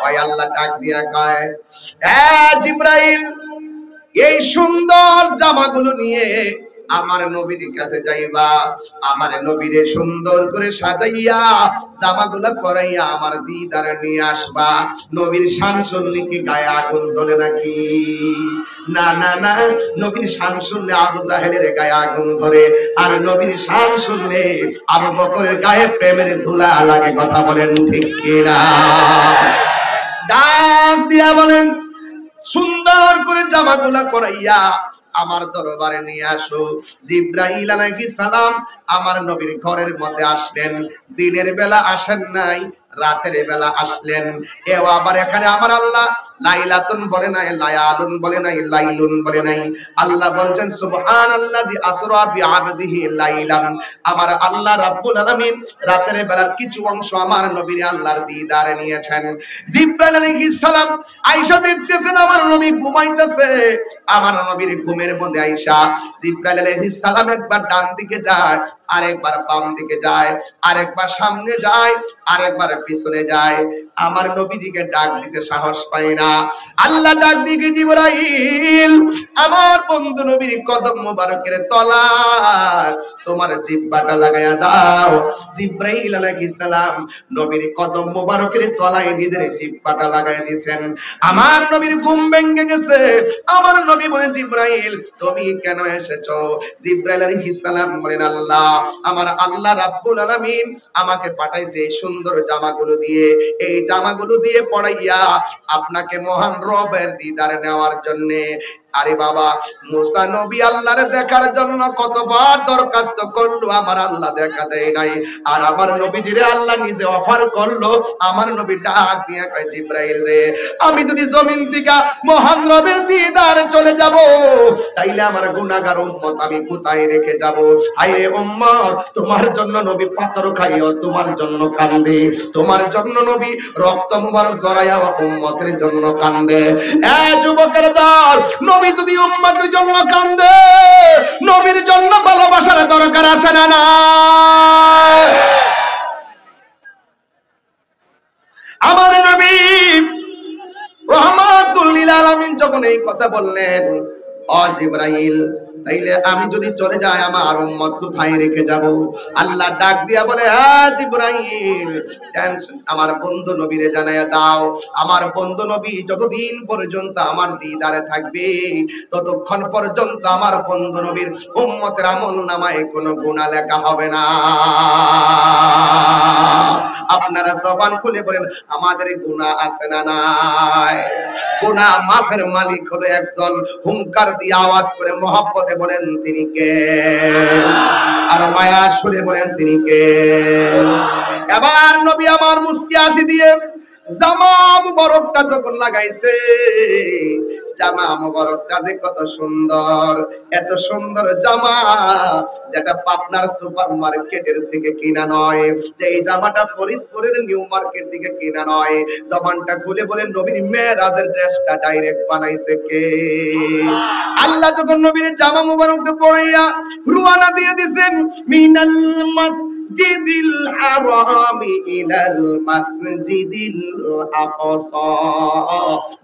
[SPEAKER 1] ওই আল্লাহ ডাক দিয়া কয়, জিবরাইল এই সুন্দর জামাগুলো নিয়ে আমার নবীর কাছে যাইবা, আমার নবীরে সুন্দর করে সাজাইয়া জামাগুলা পরাইয়া আমার দিদারে নিয়ে আসবা। নবীর শান শুনলে কি গায়ে আগুন জ্বলে নাকি? না না না, নবীর শান শুনলে আবু জাহেলের গায়ে আগুন ধরে, আর নবীর শান শুনলে আবু বকরের গায়ে প্রেমের ধুলা লাগে। কথা বলেন ঠিক কিনা? ডাক দিয়া বলেন, সুন্দর করে জামাগুলা পরাইয়া আমার দরবারে নিয়ে আসো। জিবরাইল আলাইহিস সালাম আমার নবীর ঘরের মধ্যে আসলেন। দিনের বেলা আসেন নাই, রাতের বেলা আসলেন। এও আবার এখানে আমার আল্লাহ লাইলাতুন বলে নাই, লায়ালুন বলে নাই, লাইলুন বলে নাই। আল্লাহ বলছেন সুবহানাল্লাযী আসরা বিআবদিহি লাইলান। আমার আল্লাহ রাব্বুল আলামিন রাতের বেলার কিছু অংশ আমার নবীর আল্লাহর দিদারে নিয়েছেন। জিবরাইল আলাইহিস সালাম আয়েশা দেখতেছেন আমার নবী ঘুমাইতেছে। আমার নবীর ঘুমের মধ্যে আয়েশা জিবরাইল আলাইহিস সালাম একবার ডান দিকে যায়, আরেকবার বাম দিকে যায়, আরেকবার সামনে যায়, আরেকবার পিছনে যায়। আমার নবীজিকে ডাক দিতে সাহস পায় না। আল্লাহ ডাক দিয়ে জিবরাইল, আমার বন্ধু নবীর কদম মোবারকের তলায় তোমার জিহ্বাটা লাগায়া দাও। জিবরাইল আলাইহিস সালাম নবীর কদম মোবারকের তলায় নিজের জিহ্বাটা লাগায়া দিয়েছেন। আমার নবীর ঘুম ভেঙে গেছে। আমার নবী বলেন, জিবরাইল তুমি কেন এসেছো? জিবরাইল আলাইহিস সালাম বলেন, আল্লাহ, আমার আল্লাহ রাব্বুল আলামিন আমাকে পাঠাইছে এই সুন্দর জামাগুলো দিয়ে, এই জামাগুলো দিয়ে পড়াইয়া আপনাকে মহান রবের দিদার নেওয়ার জন্য। আরে বাবা, মুসা নবী আল্লাহর দেখার জন্য কতবার দরখাস্ত করলো, আমার আল্লাহ দেখা দেয় নাই। আর আমার নবীজিরে আল্লাহ নিজে অফার করলো। আমার নবী ডাক দিয়ে কয়, জিবরাইল রে, আমি যদি জমিন থেকে মহান রবের দিদারে চলে যাব, তাইলে আমার গুনাহগার উম্মত আমি কোথায় রেখে যাব? হায় উম্মত, তোমার জন্য নবী পাথর খাইও, তোমার জন্য কান্দে, তোমার জন্য নবী রক্ত মুবারক জড়াইয়া উম্মতের জন্য কান্দে। এ যুবকের দল, নবী যদি উম্মতের জন্য কান্দে, নবীর জন্য ভালোবাসার দরকার আছে না না? আমার নবী রাহমাতুল লিল আলামিন যখন এই কথা বললেন, ও জিবরাইল, তাইলে আমি যদি চলে যাই আমার উম্মত কোথায় রেখে যাব? আল্লাহ ডাক দিয়া বলে, হ্যাঁ জিবরাইল, টেনশন আমার বন্ধু নবীরে জানায়া দাও, আমার বন্ধু নবী যতদিন পর্যন্ত আমার দিদারে থাকবে, ততক্ষণ পর্যন্ত আমার বন্ধু নবীর উম্মতের আমলনামায় কোনো গুনাহ লেখা হবে না। আপনারা জবান খুলে বলেন, আমাদের গুনাহ আছে না নাই? গুনাহ মাফের মালিক হলো একজন। হুঙ্কার দিয়ে আওয়াজ করে মহব্বতে বলেন, তিনি কে? আর মায়া সুরে বলেন, তিনি কে? এবার নবী আমার মুস্কি হাসি দিয়ে জামা মুবারকটা যখন লাগাইছে, জামা মুবারকটা যে কত সুন্দর, এত সুন্দর জামা যেটা পাবনার সুপার মার্কেটের থেকে কিনা নয়, যে এই জামাটা ফরিদপুরের নিউ মার্কেট থেকে কিনা নয়। জবানটা খুলে বলেন, নবীর মেরাজের ড্রেসটা ডাইরেক্ট বানাইছে কে? আল্লাহ যখন নবীর জামা মুবারককে পরাইয়া রওনা দিয়ে দিবেন, মিনাল মাসজিদিল হারামি ইলাল মাসজিদিল আকসা,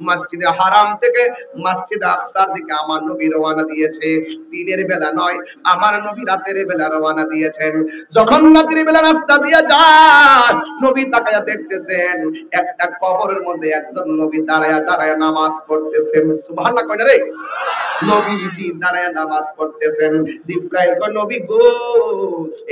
[SPEAKER 1] মসজিদে হারাম থেকে মসজিদে আকসার দিকে আমার নবী রওনা দিয়েছে। দিনের বেলা নয়, আমার নবী রাতের বেলা রওনা দিয়েছেন। যখন রাতের বেলা রাস্তা দিয়ে যায়, নবী তাকায়া দেখতেছেন একটা কবরের মধ্যে একজন নবী দাঁড়ায়া দাঁড়ায়া নামাজ পড়তেছেন। সুবহানাল্লাহ কয় না রে? নবীজি দাঁড়ায়া নামাজ পড়তেছেন। জিবরাইল কয়, নবী গো,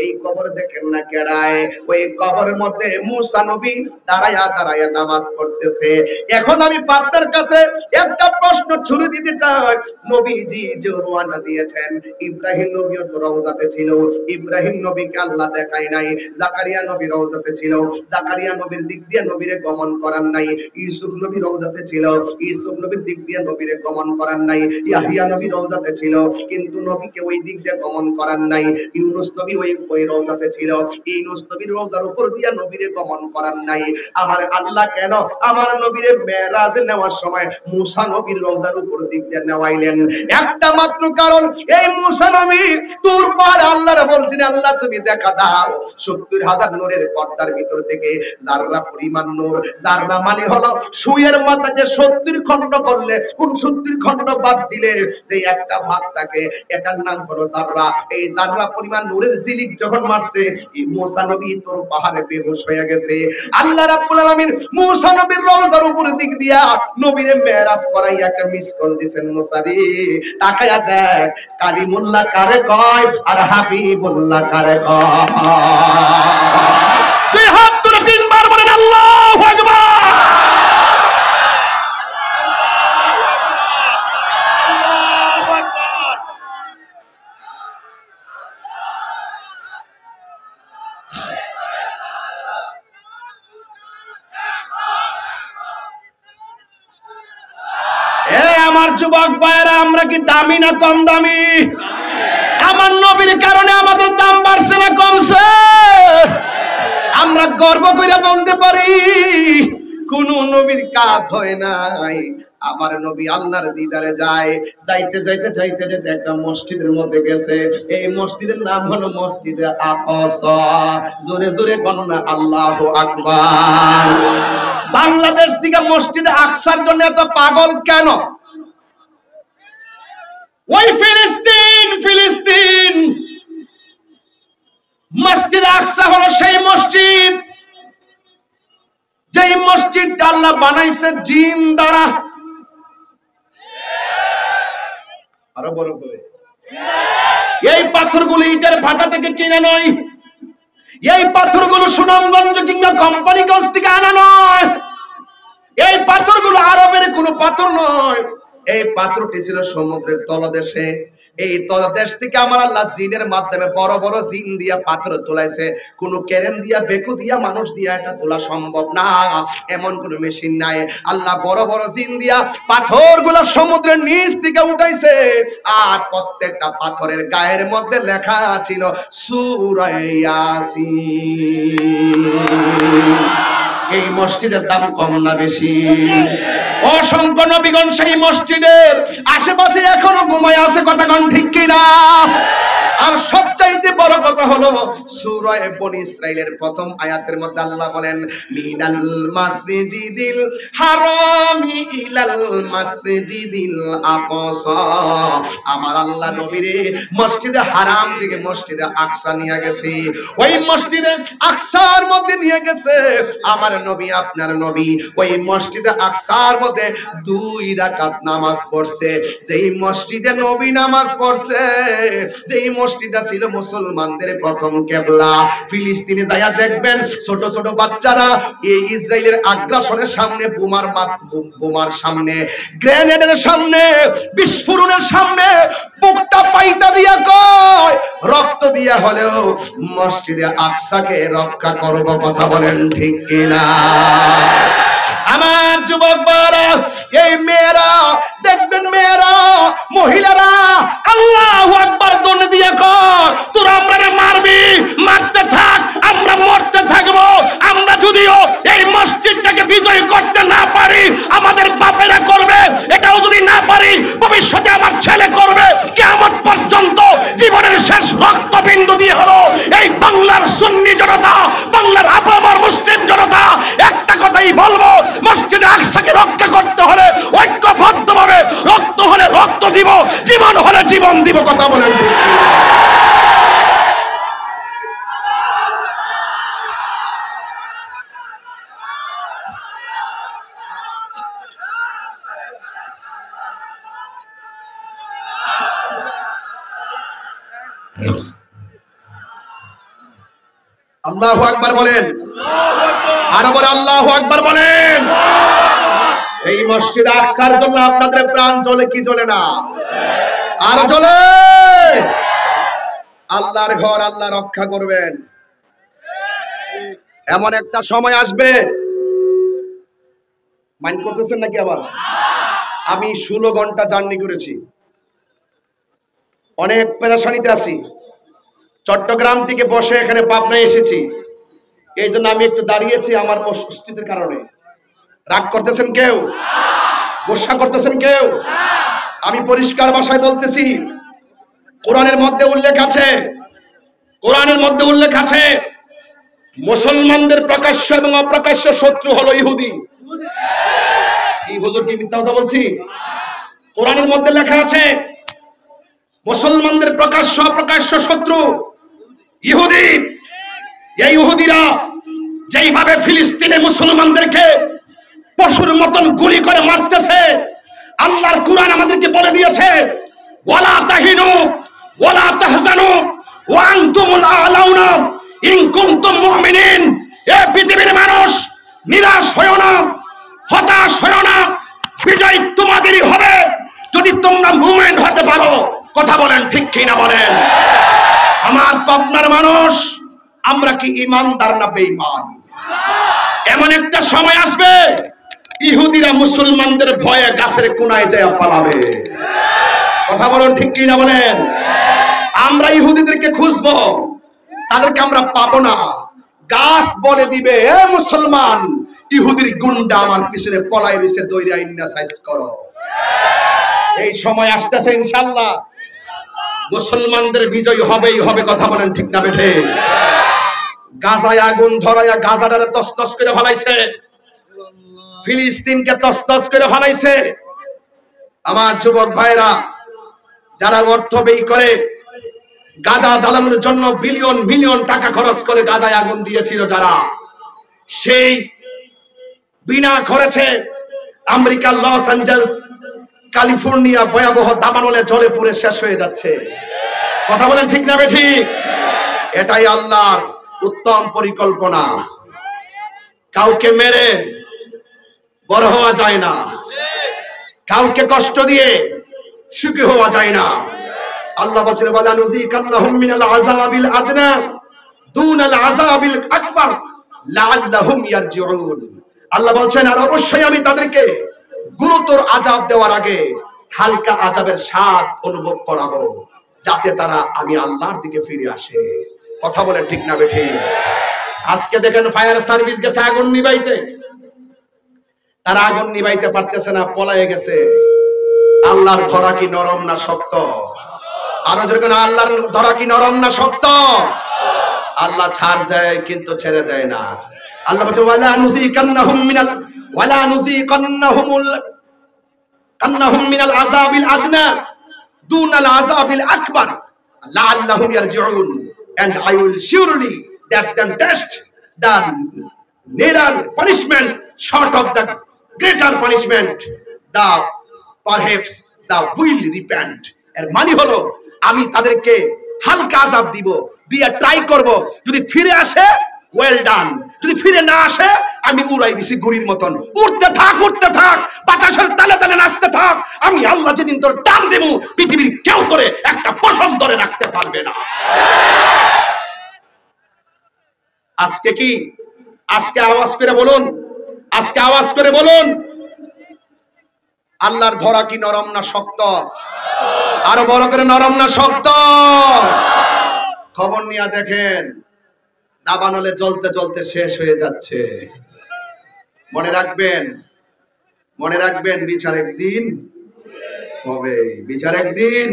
[SPEAKER 1] এই কবর দেখেন না কেডায়? ওই কবরের মধ্যে মুসা নবী দাঁড়ায়া দাঁড়ায়া নামাজ পড়তেছে। এখন আমি আপনার কাছে একটা প্রশ্ন ছুড়ে দিতে চাই। নবীজি যে রওনা দিয়েছেন, ইব্রাহিম নবীও তো রওজাতে ছিল। ইব্রাহিম নবীকে আল্লাহ দেখায় নাই। জাকারিয়া নবী রওজাতে ছিল, জাকারিয়া নবীর দিক দিয়ে নবীরে গমন করার নাই। ইউসুফ নবী রওজাতে ছিল, ইউসুফ নবীর দিক দিয়ে নবীরে গমন করার নাই। ইয়াহিয়া নবী রওজাতে ছিল, কিন্তু নবীকে ওই দিক দিয়ে গমন করার নাই। ইউনূস নবী ওই রওজাতে ছিল, ইউনূস নবীর রওজার উপর দিয়া নবীরে গমন করার নাই। আমার আল্লাহ কেন আমার নবীরে মেরাজে নেওয়ার সময় মুসা নবীর রওজার উপর দিক দিয়ে নেওয়াইলেন? একটা মাত্র কারণ, এই মুসা নবী তোর পর আল্লাহর বলছেন, আল্লাহ তুমি দেখা দাও ৭০,০০০ নূরের পর্দার ভিতর থেকে যাররা পরিমাণ নূর। যাররা মানে হলো সুয়ের মাথাকে ৭০ খণ্ড করলে ৬৯ খণ্ড বাদ দিলে যে একটা ভাগ থাকে, এটার নাম হলো যাররা। এই যাররা পরিমাণ নূরের জিলিক যখন মারছে, এই মুসা নবী তোর পাহাড়ে বেহুশ হয়ে গেছে। আল্লাহ রাব্বুল আলামিন মুসা নবীর রওজার উপর দিক দিয়া নবীরে মেরাজ করাইয়া একটা মিস কল দিবেন। মুসা রে, তাকায়া দেখ, কালিমুল্লাহ কারে কয় আর হাবিবুল্লাহ কারে কয়? দুই হাত তুলে তিনবার বলেন আল্লাহু আকবার। আমার যুবক ভাইরা, আমরা কি দামি না কম দামি? আমার নবীর কারণে আমাদের দাম বাড়ছে না কমছে? আমরা গর্ব করে বলতে পারি কোন নবীর কাজ হয় নাই। আমার নবী আল্লাহর দিদারে যায়, যাইতে যাইতে যাইতে যেতে একটা মসজিদের মধ্যে গেছে। এই মসজিদের নাম হলো মসজিদে আকসা। জোরে জোরে বলুন না আল্লাহু আকবার। বাংলাদেশ থেকে মসজিদে আকসার জন্য এত পাগল কেন? ওই ফিলিস্তিন মসজিদ আকসা হলো সেই মসজিদ, যেই মসজিদটা আল্লাহ বানাইছে জিন দ্বারা। আরো বড় করে, এই পাথরগুলো ইটের ভাটা থেকে কিনে নয়, এই পাথরগুলো সুনামগঞ্জ কিংবা কোম্পানিগঞ্জ থেকে আনা নয়, এই পাথরগুলো আরবের কোনো পাথর নয়। এই পাথরটি ছিল সমুদ্রের তলদেশে। এই তলদেশ থেকে আমার আল্লাহ জিনের মাধ্যমে বড় বড় জিন দিয়া পাথর তোলাইছে। কোন কেরেন দিয়া, বেকু দিয়া, মানুষ দিয়া এটা তোলা সম্ভব না, এমন কোন মেশিন নাই। আল্লাহ বড় বড় জিন দিয়া পাথরগুলো সমুদ্রের নিচ থেকে উঠাইছে। আর প্রত্যেকটা পাথরের গায়ের মধ্যে লেখা ছিল সূরা ইয়াসিন। এই মসজিদের দাম কম না বেশি? অসংখ্য নবীগণ সেই মসজিদের আশেপাশে এখনো ঘুমায় আছে, কথা কোন ঠিক কিনা? আর সবচাইতে বড় কথা হলো সূরা বনী ইসরাইলের প্রথম আয়াতের মধ্যে আল্লাহ বলেন মিনাল মাসজিদিল হারামি ইলাল মাসজিদিল আকসা। আমার আল্লাহ নবীরে মসজিদে হারাম থেকে মসজিদে আকসা নিয়ে গেছে। ওই মসজিদে আকসার মধ্যে নিয়ে গেছে আমার নবী, আপনার নবী। ওই মসজিদে আকসার মধ্যে 2 রাকাত নামাজ পড়ছে। যেই মসজিদে নবী নামাজ পড়ছে, যেই মসজিদটা ছিল মুসলমানদের প্রথম কিবলা। ফিলিস্তিনে যায়া দেখবেন ছোট ছোট বাচ্চারা এই ইসরায়েলের আগ্রাসনের সামনে, বোমার সামনে, গ্রেনেডের সামনে, বিস্ফোরণের সামনে বুকটা পাইতা দিয়া কয় রক্ত দিয়া হলেও মসজিদে আকসাকে রক্ষা করব। কথা বলেন ঠিক কিনা? আমার যুবক ভাইরা, এই মেয়েরা দেখবেন, মেয়েরা, মহিলারা আল্লাহু আকবার ধ্বনি দিয়ে কর, তোরা আমারে মারবি, মারতে থাক, আমরা মরতে থাকবো। আমরা যদিও এই মসজিদটাকে বিজয় করতে না পারি, আমাদের বাপেরা করবে। এটাও যদি না পারি, ভবিষ্যতে আমার ছেলে করবে। কিয়ামত পর্যন্ত জীবনের শেষ রক্তবিন্দু দিয়ে হলো এই বাংলার সুন্নি জনতা, বাংলার আপামর মুসলিম জনতা একটা কথাই বলবো, মসজিদে আকসাকে রক্ষা করতে হলে ঐক্যবদ্ধভাবে, রক্ত হলে রক্ত দিব, জীবন হলে জীবন দিব। কথা বলেন। আল্লাহু আকবার বলেন, আরো বলে আল্লাহু আকবার বলেন। এই মসজিদ আকসার জন্য আপনাদের প্রাণ জ্বলে কি জ্বলে না? আর জ্বলে। আল্লাহর ঘর আল্লাহ রক্ষা করবেন। এমন একটা সময় আসবে, মাইন্ড করতেছেন নাকি? আবার আমি 16 ঘন্টা জার্নি করেছি, অনেক পেরেশানিতে আছি। চট্টগ্রাম থেকে বসে এখানে পাবনায় এসেছি, এই জন্য আমি একটু দাঁড়িয়েছি আমার অস্বস্তির কারণে। রাগ করতেছেন কেউ? গোসা করতেছেন কেউ? আমি পরিষ্কার ভাষায় বলতেছি, কোরআনের মধ্যে উল্লেখ আছে, কোরআনের মধ্যে উল্লেখ আছে মুসলমানদের প্রকাশ্য এবং অপ্রকাশ্য শত্রু হলো ইহুদি। এই হুজুর কি মিথ্যা কথা বলছি? কোরআনের মধ্যে লেখা আছে মুসলমানদের প্রকাশ্য অপ্রকাশ্য শত্রু ইহুদি। এই ইহুদিরা যেইভাবে ফিলিস্তিনে মুসলমানদেরকে পশুর মতন গুলি করে মারতেছে, আল্লাহর কুরআন আমাদেরকে বলে দিয়েছে ওয়ালা তাহিনু ওয়ালা তাহজানু ওয়া আনতুমুল আ'লাউনা ইন কুনতুম মুমিনিন। এ পৃথিবীর মানুষ, নিরাশ হয়ো না, হতাশ হয়ো না, বিজয় তোমাদেরই হবে যদি তোমরা মুমিন হতে পারো। কথা বলেন ঠিক কিনা বলেন? আমার পাবনার মানুষ, আমরা কি ঈমানদার না বেঈমান? এমন একটা সময় আসবে ইহুদিরা মুসলমানদের ভয়ে গাছের কোনায় যায় পালাবে। কথা বলুন ঠিক কি না বলেন? আমরা ইহুদিদেরকে খুঁজবো, তাদেরকে আমরা পাবো না। গাছ বলে দিবে, এ মুসলমান, ইহুদির গুন্ডা আমার পিছনে পলাই রয়েছে, দইরা ইন্না সাইজ করো। এই সময় আসতেছে ইনশাআল্লাহ, মুসলমানদের বিজয় হবেই হবে। কথা বলেন ঠিক না বেঠে? গাজায় আগুন ধরাইয়া গাজাটারে তসতস করে ফেলাইছে, ফিলিস্তিনকে তসতস করে ফেলাইছে। আমার যুবক ভাইরা, যারা অর্থ ব্যয় করে গাজা জ্বালানোর জন্য বিলিয়ন মিলিয়ন টাকা খরচ করে গাজায় আগুন দিয়েছিল, যারা সেই বিনা খরচে আমেরিকার লস অ্যাঞ্জেলস, ক্যালিফোর্নিয়া ভয়াবহ দাবানলে জলে পুড়ে শেষ হয়ে যাচ্ছে। কথা বলেন ঠিক না ঠিক? এটাই আল্লাহর উত্তম পরিকল্পনা। কাউকে মেরে বড় হওয়া যায় না, কাউকে কষ্ট দিয়ে সুখী হওয়া যায় না। আল্লাহ বলেন, ওয়ালা নুযিকান্নাহুম মিনাল আযাবিল আদনা দুনাল আযাবিল আকবার লাআল্লাহুম ইয়ারজিউন। আল্লাহ বলছেন, আর অবশ্যই আমি তাদেরকে গুরুতর আযাব দেওয়ার আগে হালকা আযাবের স্বাদ অনুভব করাবো, যাতে তারা আমি আল্লাহর দিকে ফিরে আসে। কথা বলে ঠিক না বেঠিক? আজকে দেখেন ফায়ার সার্ভিস গেছে আগুন নিভাইতে, তারা আগুন নিভাইতে পারতেছে না, পলায়ে গেছে। আল্লাহর ধরা কি নরম না শক্ত? আরো যেরকম আল্লাহর ধরা কি নরম না শক্ত? আল্লাহ ছাড় দেয় কিন্তু ছেড়ে দেয় না। আল্লাহ বলছে, ওয়ালা নুযিকান্নাহুম মিনাল আযাবিল আদনা দুনাল আযাবিল আকবার লাআল্লাহুম ইয়ারজিউন, and I will surely that them test the nearer punishment short of the greater punishment, the perhaps the will repent। এর মানে হলো, আমি তাদেরকে হালকা আযাব দিব, দিয়ে ট্রাই করব, যদি ফিরে আসে ওয়েল ডান, যদি ফিরে না আসে আমি উড়াই দিছি গুড়ির মতন। উড়তে থাক, উড়তে থাক, বাতাসের তালে তালে নাচতে থাক। আমি আল্লাহ যেদিন তোর টান দেব, পৃথিবীর কেউ করে একটা পশম ধরে রাখতে পারবে না। আজকে কি, আজকে আওয়াজ করে বলুন, আজকে আওয়াজ করে বলুন, আল্লাহর ধরা কি নরম না শক্ত? আরো বড় করে, নরম না শক্ত? খবর নিয়ে দেখেন, দাবানলে জ্বলতে জ্বলতে শেষ হয়ে যাচ্ছে। মনে রাখবেন, মনে রাখবেন, বিচার একদিন হবে, বিচার একদিন।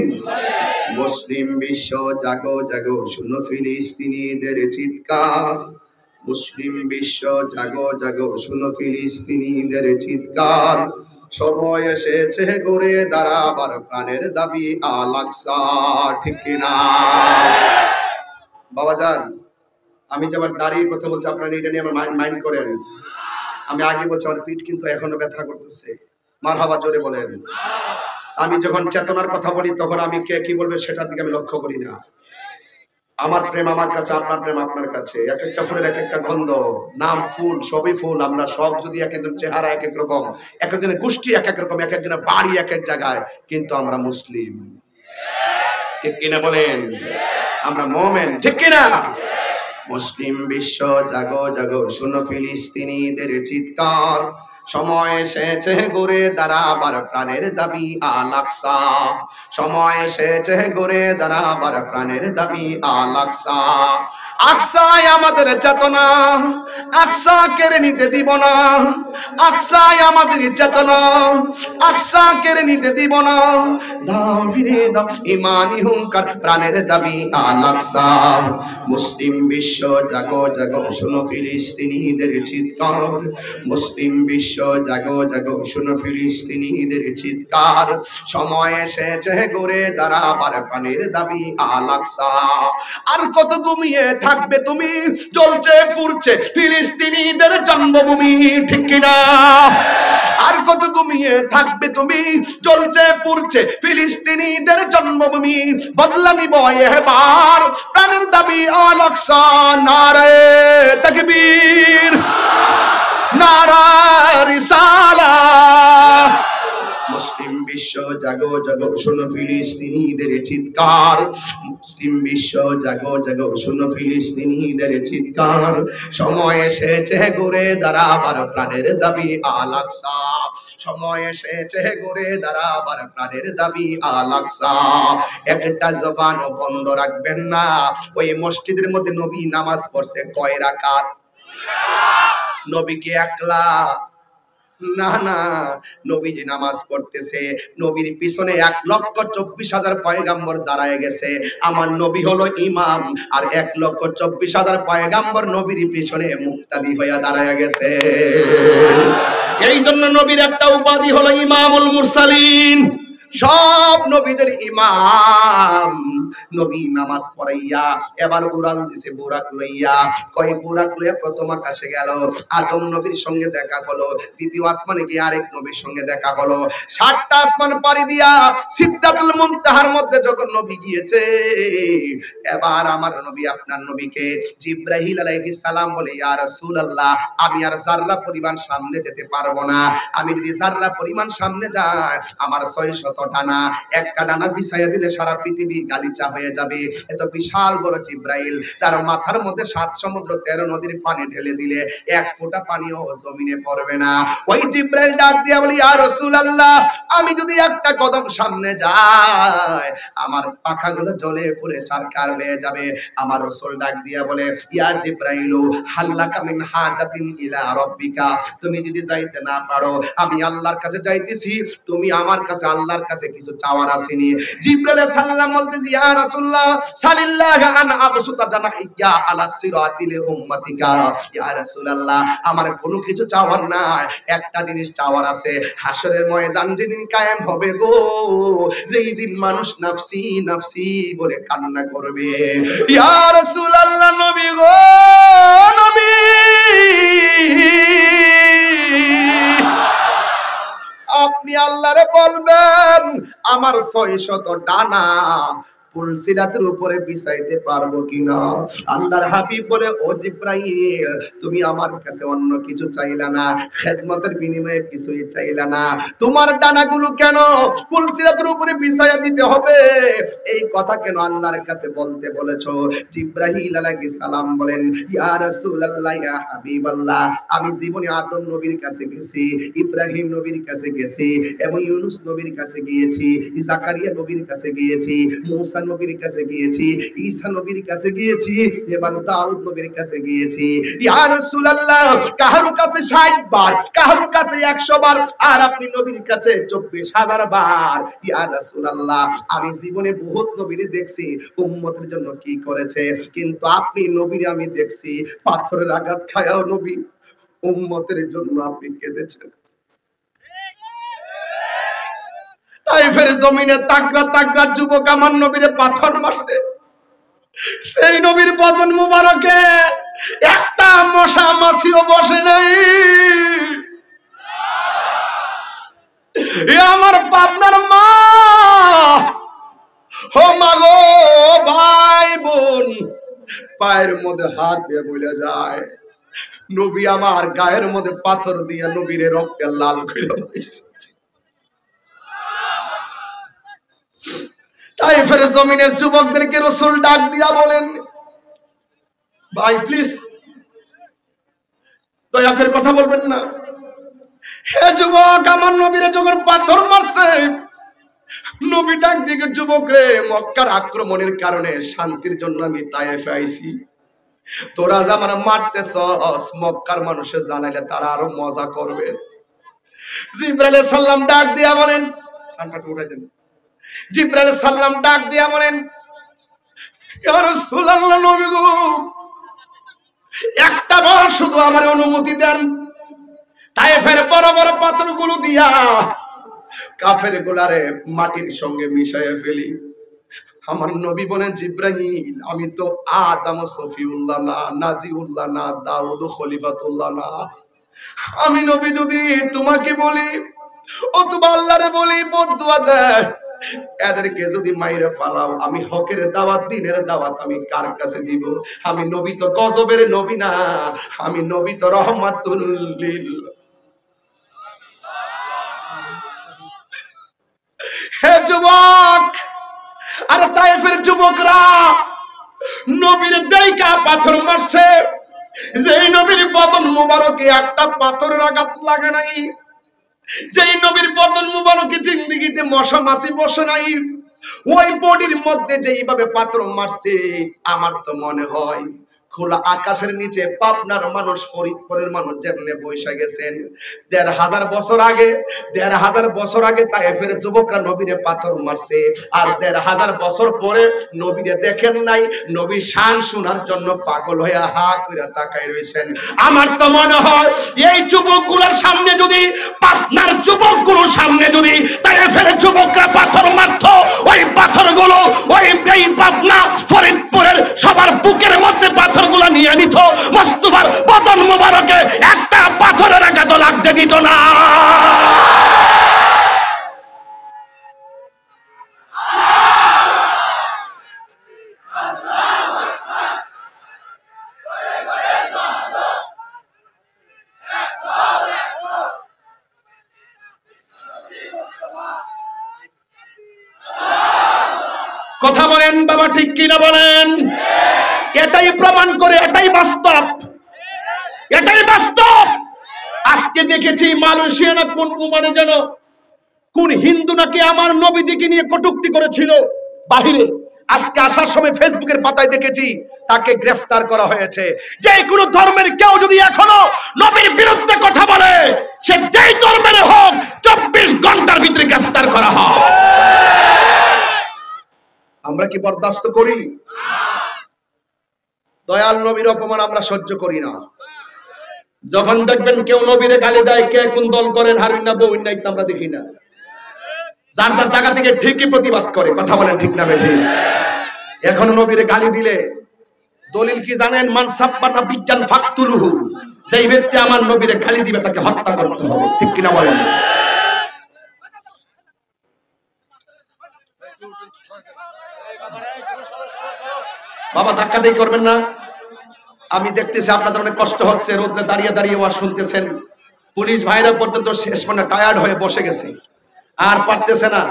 [SPEAKER 1] মুসলিম বিশ্ব জাগো জাগো, শুনো ফিলিস্তিনিদের চিৎকার। মুসলিম বিশ্ব জাগো জাগো, শুনো ফিলিস্তিনিদের চিৎকার। সময় এসেছে গড়ে দাঁড়াবার প্রাণের দাবি আল আকসা। ঠিক কিনা বাবাজান? আমি যে আবার দাঁড়িয়ে কথা বলছি, আপনারা এটা নিয়ে আমার মাইন্ড করেন। আমি আগে বলছি, আমার পিঠ কিন্তু এখনো ব্যথা করতেছে। মারহাবা, জোরে বলেন। আমি যখন চেতনার কথা বলি, তখন আমি কে কি বলবে সেটার দিকে আমি লক্ষ্য করি না। আমার প্রেম আমার কাছে, আপনার প্রেম আপনার কাছে। এক একটা ফুলের এক একটা গন্ধ, নাম ফুল, সবই ফুল। আমরা সব যদি এক একজন চেহারা এক এক রকম, এক একজনের গোষ্ঠী এক এক রকম, এক একজনের বাড়ি এক এক জায়গায়, কিন্তু আমরা মুসলিম। ঠিক কিনা বলেন? আমরা মুমিন। ঠিক কিনা? মুসলিম বিশ্ব জাগো জাগো, শুনো ফিলিস্তিনিদের চিৎকার। সময় এসেছে গড়ে দাঁড়াবার প্রাণের দাবি আল আকসা। সময় এসেছে গড়ে দাঁড়াবার প্রাণের দাবি আল আকসা। আকসায় আমাদের চেতনা, আকসা কেড়ে নিতে দিব না। আকসায় আমাদের চেতনা, আকসা কেড়ে নিতে দিব না। দাও ফিরে দাও ইমানি হুঙ্কার, প্রাণের দাবি আল আকসা। মুসলিম বিশ্ব জাগো জাগো, শুনো ফিলিস্তিনিদের চিৎকার। মুসলিম বিশ্ব জাগো জাগো, শুনো ফিলিস্তিনিদের চিৎকার। সময় এসেছে গড়ে দাঁড়াবার প্রাণের দাবি আল আকসা। আর কত ঘুমিয়ে থাকবে তুমি, জ্বলছে পুড়ছে ফিলিস্তিনিদের জন্মভূমি। ঠিক কিনা? আর কত ঘুমিয়ে থাকবে তুমি, জ্বলছে পুড়ছে ফিলিস্তিনিদের জন্মভূমি। বদলা নিব এবার প্রাণের দাবি আল আকসা। নারে তাকবীর, নারা রিসালাত। মুসলিম বিশ্ব বিশ্ব জাগো জাগো শোনো ফিলিস্তিনিদের চিৎকার, মুসলিম বিশ্ব জাগো জাগো শোনো ফিলিস্তিনিদের চিৎকার, সময় এসেছে ঘুরে দাঁড়াবার প্রাণের দাবি আল আকসা, সময় এসেছে ঘুরে দাঁড়াবার প্রাণের দাবি আল আকসা। একটা জবান বন্ধ রাখবেন না। ওই মসজিদের মধ্যে নবী নামাজ পড়ছে কয় রাকাত? নবী কি একলা? না না, নবীজি নামাজ পড়তেছে, নবীর পিছনে 1,24,000 পয়গাম্বর দাঁড়ায় গেছে। আমার নবী হলো ইমাম, আর 1,24,000 পয়গাম্বর নবীর পিছনে মুক্তাদি হইয়া দাঁড়ায় গেছে। এই জন্য নবীর একটা উপাধি হলো ইমামুল মুরসালিন, সব নবীদের ইমাম। নবী নামাজ পড়াইয়া এবার উড়াল দিছে বুরাক লইয়া, কয় বুরাক লইয়া প্রথম আকাশে গেল, আদম নবীর সঙ্গে দেখা হলো, দ্বিতীয় আসমানে গিয়ে আরেক নবীর সঙ্গে দেখা হলো, 7টা আসমান পাড়ি দিয়া সিদরাতুল মুনতাহার মধ্যে যখন নবী গিয়েছে, এবার আমার নবী আপনার নবীকে জিবরাইল আলাইহিস সালাম বলে, ইয়া রাসূলুল্লাহ, আমি আর যাররা পরিমাণ সামনে যেতে পারবো না, আমি যদি যাররা পরিমাণ সামনে যাই, আমার 600 ডানা, একটা ডানা বিছাইয়া দিলে সারা পৃথিবী গালিচা হয়ে যাবে। এত বিশাল বড় জিবরাইল, যার মাথার মধ্যে 7 সমুদ্র 13 নদীর পানি ঢেলে দিলে 1 ফোঁটা পানিও জমিনে পড়বে না। ওই জিবরাইল ডাক দিয়া বলি, ইয়া রাসূলুল্লাহ, আমি যদি একটা কদম সামনে যাই, আমার পাখাগুলো জ্বলে পুড়ে চারকার হয়ে যাবে। আমার রাসূল ডাক দিয়া বলে, ইয়া জিবরাইলু হাল্লাকা মিন হাজাতিন ইলা রাব্বিকা, তুমি যদি যাইতে না পারো, আমি আল্লাহর কাছে যাইতেছি, তুমি আমার কাছে আল্লাহর কাছে কিছু চাওয়ার আসেনি। জিবরাইল সাল্লাম বলতেছি, ইয়া রাসূলুল্লাহ সাল্লাল্লাহু আন আবসুতা জানাইয়া আলা সিরাতিল উম্মাতিকা, ইয়া রাসূলুল্লাহ, আমার কোনো কিছু চাওয়ার নাই, একটা জিনিস চাওয়ার আছে, হাসরের ময়দান যেদিন কায়েম হবে গো, যেই দিন মানুষ নাফসি নাফসি বলে কান্না করবে। ইয়া রাসূলুল্লাহ, নবী গো নবী, আপনি আল্লাহরে বলবেন আমার 600 ডানা পুলসিরাতের উপরে বিছাইতে পারবো কিনা। আল্লাহর হাবিব বলে, ও জিবরাইল, তুমি আমার কাছে অন্য কিছু চাইলা না, খেদমতের বিনিময়ে কিছুই চাইলা না, তোমার ডানাগুলো কেন পুলসিরাতের উপরে বিছাইয়া দিতে হবে, এই কথা কেন আল্লাহর কাছে বলতে বলেছো? জিবরাইল আলাইহিস সালাম বলেন, ইয়া রাসূলুল্লাহ, ইয়া হাবিবাল্লাহ, আমি জীবনে আদম নবীর কাছে গেছি, ইব্রাহিম নবীর কাছে গেছি, এবং ইউনূস নবীর কাছে গিয়েছি, জাকারিয়া নবীর কাছে গিয়েছি, মুসা নবীর কাছে গিয়েছি, ঈসা নবীর কাছে গিয়েছি, এবং দাউদ নবীর কাছে গিয়েছি। ইয়া রাসূলুল্লাহ, কারো কাছে 60 বার, কারো কাছে 100 বার, আর আপনি নবীর কাছে 24,000 বার। ইয়া রাসূলুল্লাহ, আমি জীবনে বহুত নবীর দেখছি উম্মতের জন্য কি করেছে, কিন্তু আপনি নবীর আমি দেখছি পাথরের আঘাত খায়াও নবী উম্মতের জন্য আপনি কেঁদেছেন। তাইফের জমিনে তাকড়া তাকড়া যুবক আমার নবীরে পাথর মারছে, সেই নবীর বদন মুবারকে একটা মশা মাছিও বসে নাই। এ আমার পাবনার মা, ও মা গো, ভাই বোন, পায়ের মধ্যে হাত দিয়ে বলে যায়, নবী আমার গায়ের মধ্যে পাথর দিয়ে নবীরে রক্তে লাল করে দিয়েছে। তাইফের জমিনের যুবকদেরকে রাসূল ডাক দিয়া বলেন, ভাই প্লিজ দয়া করে কথা বলবেন না। হে যুবক, আমার নবীরে যখন পাথর মারছে, নবী ডাক দিকে, যুবক রে, মক্কার আক্রমণের কারণে শান্তির জন্য আমি তায়েফে আইছি, তোরা যে আমার মারতেছস, মক্কার মানুষে জানাইলে তারা আরো মজা করবে। জিবরাইল সাল্লাম ডাক দিয়া বলেন, সানটাকে উঠাই দেন। জিবরাইল সাল্লাম ডাক দিয়া বলেন, ইয়া রাসূলুল্লাহ, নবী গো, একটা বার শুধু আমার অনুমতি দেন, তায়েফের বড় বড় পাথরগুলো দিয়া কাফের গুলারে মাটির সঙ্গে মিশাইয়া ফেলি। আমার নবী বলেন, জিবরাইল, আমি তো আদম সফিউল্লাহ না, নাজিউল্লাহ না, দাউদ খলিফাতুল্লাহ না, আমি নবী যদি তোমাকে বলি, অথবা আল্লাহরে বলি, বদদুয়া দেয়, এদেরকে যদি মাইরে ফালাও, আমি হকের দাওয়াত, দ্বীনের দাওয়াত আমি কার কাছে দিব? আমি নবী তো গজবের নবী না, আমি নবী তো রহমাতুল লিল। হে যুবক, আর তায়েফের যুবকরা নবীর দেইকা পাথর মারছে, যেই নবীর বদন মুবারকে একটা পাথরের আঘাত লাগে নাই, যেই নবীর বদন মুবারকে জিন্দেগিতে মশা মাছি বসে নাই, ওই বডির মধ্যে যেইভাবে পাথর মারছে, আমার তো মনে হয় খোলা আকাশের নিচে পাবনার মানুষ, ফরিদপুরের মানুষ যেমনে বৈশা গেছেন ১৫০০ বছর আগে, ১৫০০ বছর আগে তায়েফের যুবকরা নবীরে পাথর মারছে, আর ১৫০০ বছর পরে নবীরে দেখেন নাই, নবী শান শোনার জন্য পাগল হয়ে হা করে তাকায় রয়েছেন। আমার তো মনে হয় এই যুবকগুলোর সামনে যদি, পাবনার যুবকগুলোর সামনে যদি তায়েফের যুবকরা পাথর মারত, ওই পাথরগুলো ওই এই পাবনা ফরিদপুরের সবার বুকের মধ্যে পাথরগুলো নিয়ে নিত, মুস্তাফার বদন মুবারকে একটা পাথরের আঘাত লাগতে দিত না। কথা বলেন বাবা, ঠিক কিনা বলেন? এটাই প্রমাণ করে, এটাই বাস্তব, এটাই বাস্তব। আজকে দেখেছি মালয়েশিয়া না কোন কুমারে যেন, কোন হিন্দু নাকি আমার নবীজিকে নিয়ে কটূক্তি করেছিল বাহিরে, আজকে আসার সময় ফেসবুকের পাতায় দেখেছি তাকে গ্রেফতার করা হয়েছে। যে কোনো ধর্মের কেউ যদি এখনো নবীর বিরুদ্ধে কথা বলে, সে যেই ধর্মের হোক ২৪ ঘন্টার ভিতরে গ্রেফতার করা হয়। আমরা কি বরদাস্ত করি? দয়াল নবীর অপমান আমরা সহ্য করি না। যখন দেখবেন কেউ নবীরে গালি দেয়, কে কোন দল করেন হারুন না বউন নাই, আমরা দেখি না, যার যার জায়গা থেকে ঠিকই প্রতিবাদ করে। কথা বলেন ঠিক না বেঠিক? এখন নবীরে গালি দিলে দলিল কি জানেন? মান সাব্বানা বিজ্ঞান ফাকতুলুহু, যেই ব্যক্তি আমার নবীরে গালি দিবে তাকে হত্যা করতে হবে। ঠিক কিনা বলেন? বাবা ধাক্কা দিয়ে করবেন না। আমি দেখতেছি আপনাদের অনেক কষ্ট হচ্ছে, রোদে দাঁড়িয়ে দাঁড়িয়ে ওয়াজ শুনতেছেন। পুলিশ ভাইরা পর্যন্ত শেষ মানে টায়ার্ড হয়ে বসে গেছে, আর পারতেছে না।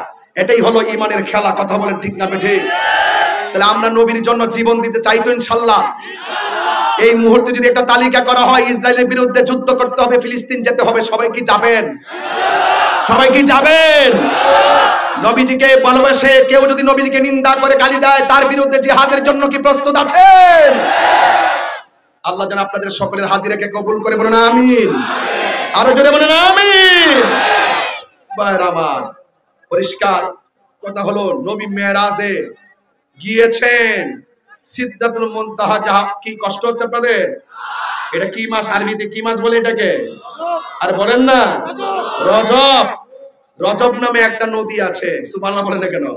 [SPEAKER 1] এটাই হলো ইমানের খেলা। কথা বলেন ঠিক না বেঠে? তাহলে আমরা নবীর জন্য জীবন দিতে চাই তো ইনশাআল্লাহ। এই মুহূর্তে যদি একটা তালিকা করা হয়, ইসরায়েলের বিরুদ্ধে যুদ্ধ করতে হবে, ফিলিস্তিন যেতে হবে, সবাই কি যাবেন? সবাই কি যাবেন? নবীজিকে ভালোবাসে কেউ যদি নবীজিকে নিন্দা করে গালি দেয়, তার বিরুদ্ধে জিহাদের জন্য কি প্রস্তুত আছেন? আল্লাহ যেন আপনাদের সকলের হাজিরাকে কবুল করে, বলেন আমিন। আরো জোরে বলেন আমিন। ভাইরা আমার, পরিষ্কার কথা হলো, নবী মেরাজে গিয়েছেন, সিদরাতুল মুনতাহা। কি কষ্ট হচ্ছে আপনাদের? এটা কি মাস? আরবিতে কি মাস বলে এটাকে? আর বলেন না, রজব। রজব নামে একটা নদী আছে, সুবহানাল্লাহ বলেন না কেন?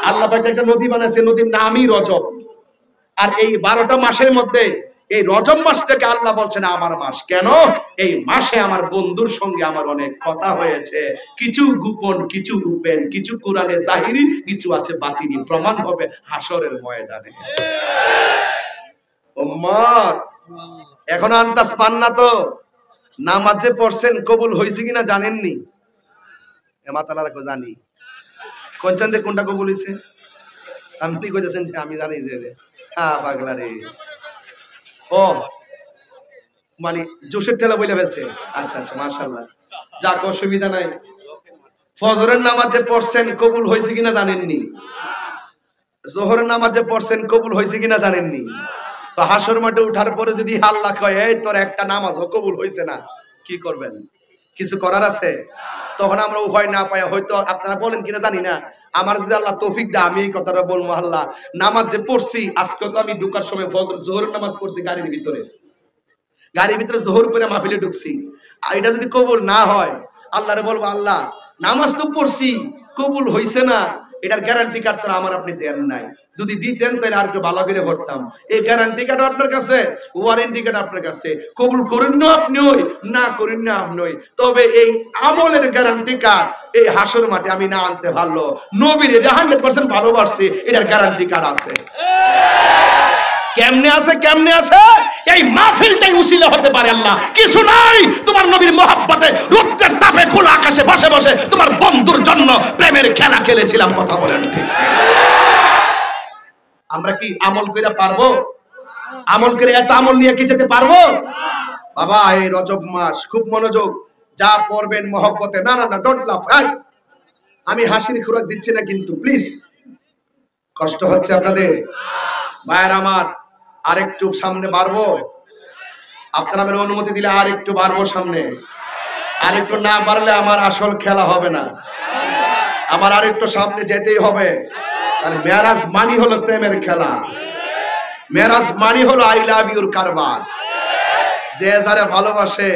[SPEAKER 1] আল্লাহ পাক একটা নদী বানাইছে, নদীর নামই রজব। আর এই 12টা মাসের মধ্যে এই রজব মাসটাকে আল্লাহ বলছেন আমার মাস। কেন? এই মাসে আমার বন্ধুর সঙ্গে আমার অনেক কথা হয়েছে, কিছু গোপন, কিছু ওপেন, কিছু কোরআনে জাহিরি, কিছু আছে বাতিনি, প্রমাণ হবে হাসরের ময়দানে। উম্মত এখন আন্দাজ পান না তো? নামাজ যে পড়ছেন কবুল হয়েছে কিনা জানেননি? মাতালা রাখো, জানি কোন চান্দে কোনটা কবুল হয়েছে। আপনি কইতেছেন যে আমি জানি যে, হ্যাঁ পাগলা রে, ও মানে জোশের ঠেলা বইলে ফেলছে। আচ্ছা আচ্ছা, মাশাআল্লাহ, যাক অসুবিধা নাই। ফজরের নামাজ যে পড়ছেন কবুল হয়েছে কিনা জানেননি? জোহরের নামাজ যে পড়ছেন কবুল হয়েছে কিনা জানেননি? তো হাসর মাঠে উঠার পরে যদি আল্লাহ কয় এই তোর একটা নামাজও কবুল হয়েছে না, কি করবেন? কিছু করার আছে? তখন আমরা উভয় না পাই, হয়তো আপনারা বলেন কিনা জানি না, আমার যদি আল্লাহ তৌফিক দেয় আমি এই কথাটা বলবো, আল্লাহ নামাজ যে পড়ছি আজকে, তো আমি ঢুকার সময় জোহরের নামাজ পড়ছি গাড়ির ভিতরে, জোহর করে মাহফিলে ঢুকছি। আর এটা যদি কবুল না হয়, আল্লাহরে বলবো আল্লাহ নামাজ তো পড়ছি, কবুল হইছে না, এটার গ্যারান্টি কার্ড তো আমার আপনি দেন নাই। যদি দিতেন তাহলে আর একটু ভালো করে পড়তাম। এই গ্যারান্টি কার্ড আপনার কাছে, ওয়ারেন্টি কার্ড আপনার কাছে, কবুল করেন না আপনি, ওই না করেন না আপনি ওই। তবে এই আমলের গ্যারান্টি কার্ড এই হাসর মাঠে আমি না আনতে পারলো, নবীরে যে 100% ভালোবাসছি এটার গ্যারান্টি কার্ড আছে।
[SPEAKER 2] কেমনে আছে কেমনে আছে? এই মাহফিলটাই উসিলা হতে পারে। আল্লাহ কিছু নাই, তোমার নবীর মহব্বতে রৌদ্রের তাপে খোলা আকাশে বসে বসে তোমার বন্ধুর জন্য প্রেমের খেলা খেলেছিলাম। কথা বলেন ঠিক? আমরা কি আমল করে পারবো? আমল করে এত আমল নিয়ে কি যেতে পারবো? বাবা এই রজব মাস খুব মনোযোগ, যা করবেন মহব্বতে। না না না, ডোন্ট লাফ। আমি হাসির খোরাক দিচ্ছি না কিন্তু প্লিজ, কষ্ট হচ্ছে আপনাদের? ভাইয়ের আমার, আরেকটু সামনে বাড়বো? আপনারা আমার অনুমতি দিলে আরেকটু বাড়বো সামনে। আরেকটু না বাড়লে আমার আসল খেলা হবে না, আমার আরেকটু সামনে যেতেই হবে। আর মেরাজ মানি হলো প্রেমের খেলা, মেরাজ মানি হলো আই লাভ ইউর কারবার। যে যারে ভালোবাসে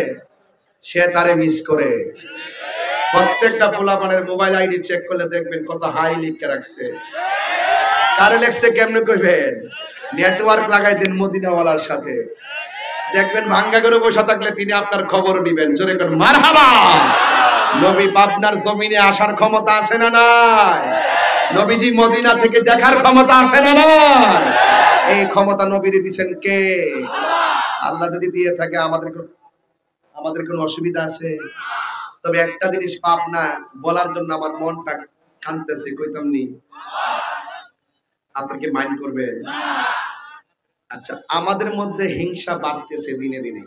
[SPEAKER 2] সে তারে মিস করে। প্রত্যেকটা পোলাপানের মোবাইল আইডি চেক করলে দেখবেন কত হাই লিখে রাখছে। কারে লেখছে কেমনে কইবেন? নেটওয়ার্ক লাগাই দিন মদিনাওয়ালার সাথে, দেখবেন ভাঙ্গা করে বসে থাকলে তিনি আপনার খবর নিবেন। জোরে করে মারহাবা। নবী পাবনার জমিনে আসার ক্ষমতা আছে না নাই? নবীজি মদিনা থেকে দেখার ক্ষমতা আছে না নাই? এই ক্ষমতা নবীরে দিবেন কে? আল্লাহ যদি দিয়ে থাকে আমাদের কোনো অসুবিধা আছে? তবে একটা জিনিস পাবনা বলার জন্য আমার মনটা কাঁদতেছে, কইতাম নি, আপনারা কি মাইন্ড করবেন? আচ্ছা, আমাদের মধ্যে হিংসা বাড়তেছে দিনে দিনে,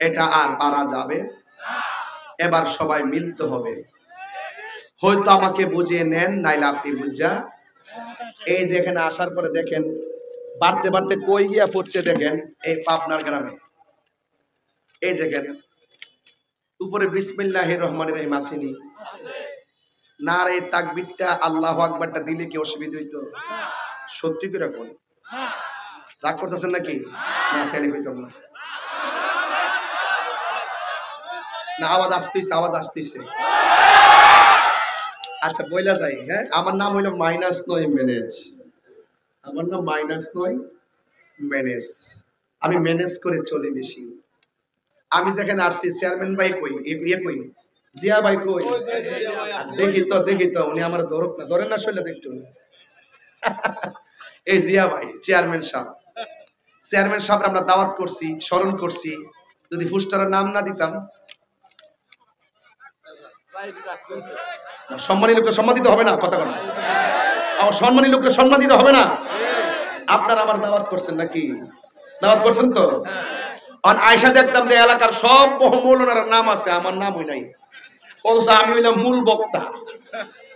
[SPEAKER 2] এটা আর পারা যাবে? এবার সবাই মিলতে হবে। হয়তো আমাকে বুঝিয়ে নেন, নাইলে আপনি বুঝা। এই যে এখানে আসার পরে দেখেন বাড়তে বাড়তে কই গিয়া পড়ছে, দেখেন এই পাবনার গ্রামে। এই দেখেন উপরে বিসমিল্লাহির রহমানির রহিম আসেনি? নারে তাকবীরটা আল্লাহু আকবারটা দিলে কি অসুবিধা হইতো? সত্যি করে কোন রাগ করতেছেন নাকি? না তাহলে হইতাম না। না আওয়াজ আসতেছে, আওয়াজ আসতেছে। আচ্ছা বইলা যাই, হ্যাঁ আমার নাম হইলো -9 ম্যানেজ। আমার নাম -9 ম্যানেজ। আমি ম্যানেজ করে চলি বেশি। আমি যেখানে আসছি চেয়ারম্যান ভাই কই, ইয়ে কই, জিয়া ভাই কই? দেখি তো উনি আমার ধরুক না, ধরেন না শৈলে একটু। এই জিয়া ভাই চেয়ারম্যান সাহেব, চেয়ারম্যান সাহেব আমরা দাওয়াত করছি, স্মরণ করছি। যদি ফুস্টারের নাম না দিতাম, সম্মানী লোককে সম্মান দিতে হবে না? কথা কথা, আমার সম্মানী লোককে সম্মান দিতে হবে না? আপনারা আমার দাওয়াত করছেন নাকি? দাওয়াত করছেন তো? আর আয়সা দেখতাম যে এলাকার সব মৌলানার নাম আছে, আমার নাম হই নাই। অথচ আমি হইলাম মূল বক্তা।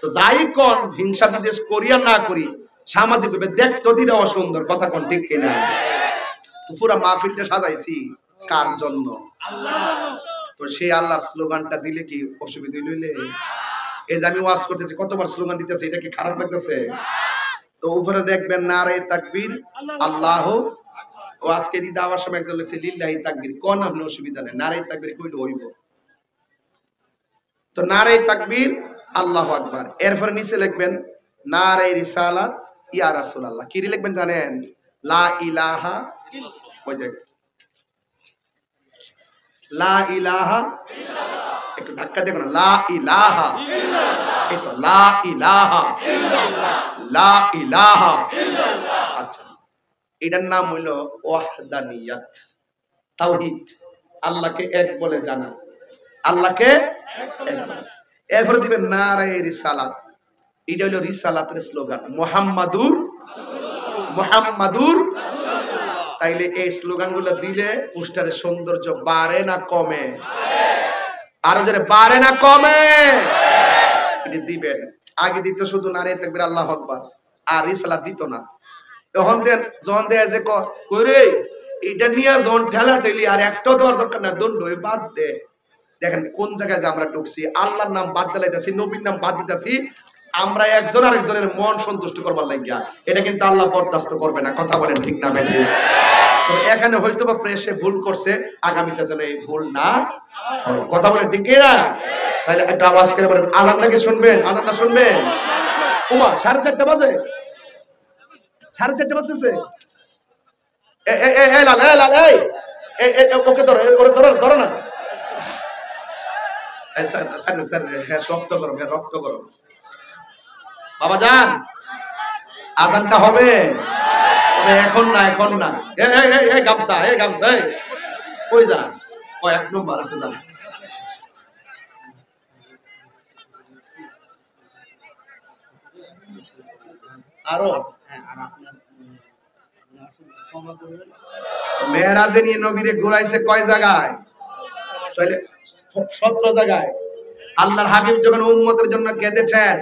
[SPEAKER 2] তো যাই কোন হিংসা বিদ্বেষ করি আর না করি, সামাজিক ভাবে দেখতো দিলে অসুন্দর। কথা কোন ঠিক কিনা? তো পুরা মাহফিলটা সাজাইছি কার জন্য? তো সেই আল্লাহর স্লোগানটা দিলে কি অসুবিধা হইলে? এই যে আমি ওয়াজ করতেছি, কতবার স্লোগান দিতেছি, এটা কি খারাপ লাগতেছে? তো উপরে দেখবেন নারে তাকবীর আল্লাহু, ও আজকে দিদা আবার সময় একজন লিখছে লিল্লাহি তাকবীর। কোন আপনি অসুবিধা নেই, নারে তাকবীর কইলে হইব। তো নারে তাকবীর আল্লাহু আকবার, এরপর নিচে লিখবেন নারে রিসালাত ইয়া রাসূলুল্লাহ। কি লিখবেন জানেন? লা ইলাহা, ওই দেখ লা ইলাহা ইল্লাল্লাহ। একটু ধাক্কা দেখো না, লা ইলাহা ইল্লাল্লাহ। এই তো লা ইলাহা ইল্লাল্লাহ, লা ইলাহা ইল্লাল্লাহ। আচ্ছা, এটার নাম হলো ওয়াহদানিয়াত, তাওহীদ। আল্লাহকে এক বলে জানা, আল্লাহকে এক বলে। এরপরে দিবেন নারে রিসালাত। এটা হলো রিসালাতের স্লোগান, মুহাম্মাদুর রাসূলুল্লাহ। তাইলে এই স্লোগানগুলো দিলে পোস্টারের সৌন্দর্য বাড়ে না কমে? আরো যারা বাড়ে না কমে? এটা দিবেন। আগে দিত শুধু নারে তাকবীর আল্লাহু আকবার, আর রিসালাত দিত না। তখন যখন দেয় যে কইরে এটা নিয়ে যখন ঠেলা ঠেলি, আর একটাও দেওয়ার দরকার না, দণ্ড বাদ দে। দেখেন কোন জায়গায় যে আমরা ঢুকছি, আল্লাহর নাম বাদ দিলাইতেছি, নবীর নাম বাদ দিতেছি, আমরা একজন আরেকজনের মন সন্তুষ্ট করবার লাগিয়া। এটা কিন্তু আল্লাহ বরদাস্ত করবে না। কথা বলেন ঠিক না বেঠিক? তো এখানে হয়তো বা প্রেসে ভুল করছে, আগামীতে যেন এই ভুল না। কথা বলেন ঠিক না? তাহলে একটা আওয়াজ করে বলেন আজানটাকে শুনবেন, আজানটা শুনবেন। ওমা 4:30 বাজে, 4:30 বাজতেছে। ওকে ধরো, ওরে ধরো, ধরো না। রক্ত গরম, রক্ত গরম। বাবা যান, আজানটা হবে। এখন না, এখন না। এই গামছা, এই গামছা, কই যা? ও 1 নম্বর আছে জান। আরো মেরাজে নিয়ে নবীরে ঘুরাইছে কয় জায়গায়? তাহলে 17 জায়গায়। আল্লাহর হাবিব যখন উম্মতের জন্য কেঁদেছেন,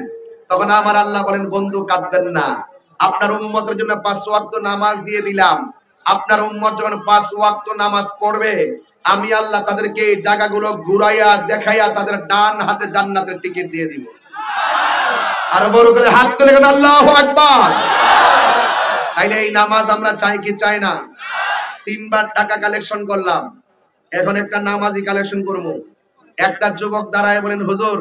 [SPEAKER 2] তখন আমার আল্লাহ বলেন, বন্ধু কাঁদবেন না, আপনার উম্মতের জন্য 5 ওয়াক্ত নামাজ দিয়ে দিলাম। আপনার উম্মত যখন 5 ওয়াক্ত নামাজ পড়বে, আমি আল্লাহ তাদেরকে এই জায়গাগুলো ঘুরাইয়া দেখাইয়া তাদের ডান হাতে জান্নাতের টিকিট দিয়ে দিব। আরো বড় করে হাত তুলে গেল আল্লাহু আকবার। তাইলে এই নামাজ আমরা চাই কি চাই না? 3 বার টাকা কালেকশন করলাম, এখন একটা নামাজি কালেকশন করব। একটা যুবক দাঁড়ায় বলেন, হুজুর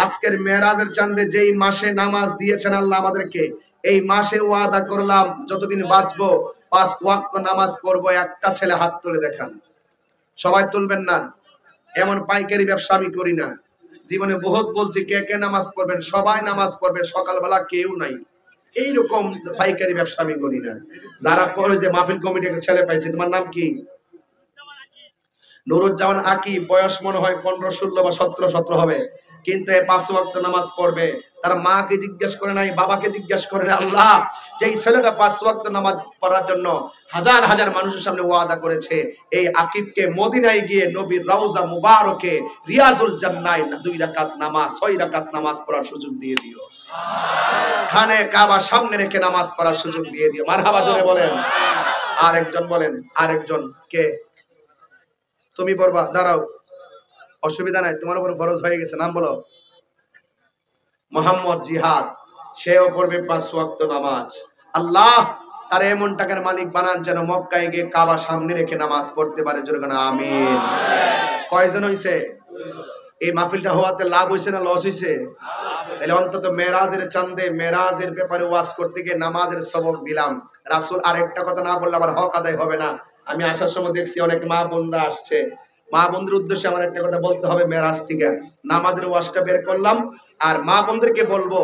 [SPEAKER 2] আজকের মেরাজের চাঁদে যেই মাসে নামাজ দিয়েছেন আল্লাহ আমাদেরকে, এই মাসে ওয়াদা করলাম যতদিন বাঁচবো 5 ওয়াক্ত নামাজ পড়বো। একটা ছেলে হাত তুলে দেখান। সবাই তুলবেন না, এমন পাইকারি ব্যবসা আমি করি না। জীবনে বহুত বলছি কে কে নামাজ পড়বেন, সবাই নামাজ পড়বে, সকালবেলা কেউ নাই, এইরকম পাইকারি ব্যবসা আমি করি না। যারা করে যে মাহফিল কমিটি একটা ছেলে পাইছে, তোমার নাম কি? নুরুজ্জামান আকি, বয়স মনে হয় 15, 16 বা 17 হবে, কিন্তু 5 ওয়াক্ত নামাজ পড়বে। তার মাকে জিজ্ঞেস করে নাই, বাবাকে জিজ্ঞেস করে নাই। আল্লাহ যেই ছেলেটা 5 ওয়াক্ত নামাজ পড়ার জন্য হাজার হাজার মানুষের সামনে ওয়াদা করেছে, এই আকিবকে মদিনায় গিয়ে নবীর রওজা মুবারকে রিয়াজুল জান্নায় 2 রাকাত নামাজ, 6 রাকাত নামাজ পড়ার সুযোগ দিয়ে দিও। খানে কাবা সামনে রেখে নামাজ পড়ার সুযোগ দিয়ে দিও। মারহাবা জোরে বলেন। আরেকজন বলেন, আরেকজন কে? তুমি পড়বা, দাঁড়াও, অসুবিধা নাই, তোমার উপর ফরজ হয়ে গেছে। নাম বলো। মোহাম্মদ জিহাদ, সেও পড়বে 5 ওয়াক্ত নামাজ। আল্লাহ তার এমন টাকার মালিক বানান যেন মক্কায় গিয়ে কাবা সামনে রেখে নামাজ পড়তে পারে। জোরে বলেন আমিন। কয়জন হইছে? এই মাহফিলটা হওয়াতে লাভ হইছে না লস হইছে? তাহলে অন্তত মেরাজের চাঁদে মেরাজের ব্যাপারে ওয়াজ করতে গিয়ে নামাজের সবক দিলাম। রাসূল আরেকটা কথা না বললে আমার হক আদায় হবে না। আমি আসার সময় দেখছি অনেক মা বোনরা আসছে, মা বোনদের উদ্দেশ্যে আমার একটা কথা বলতে হবে। মেরাজ থেকে নামাজের ওয়াজটা বের করলাম, আর মা বোনদেরকে বলবো,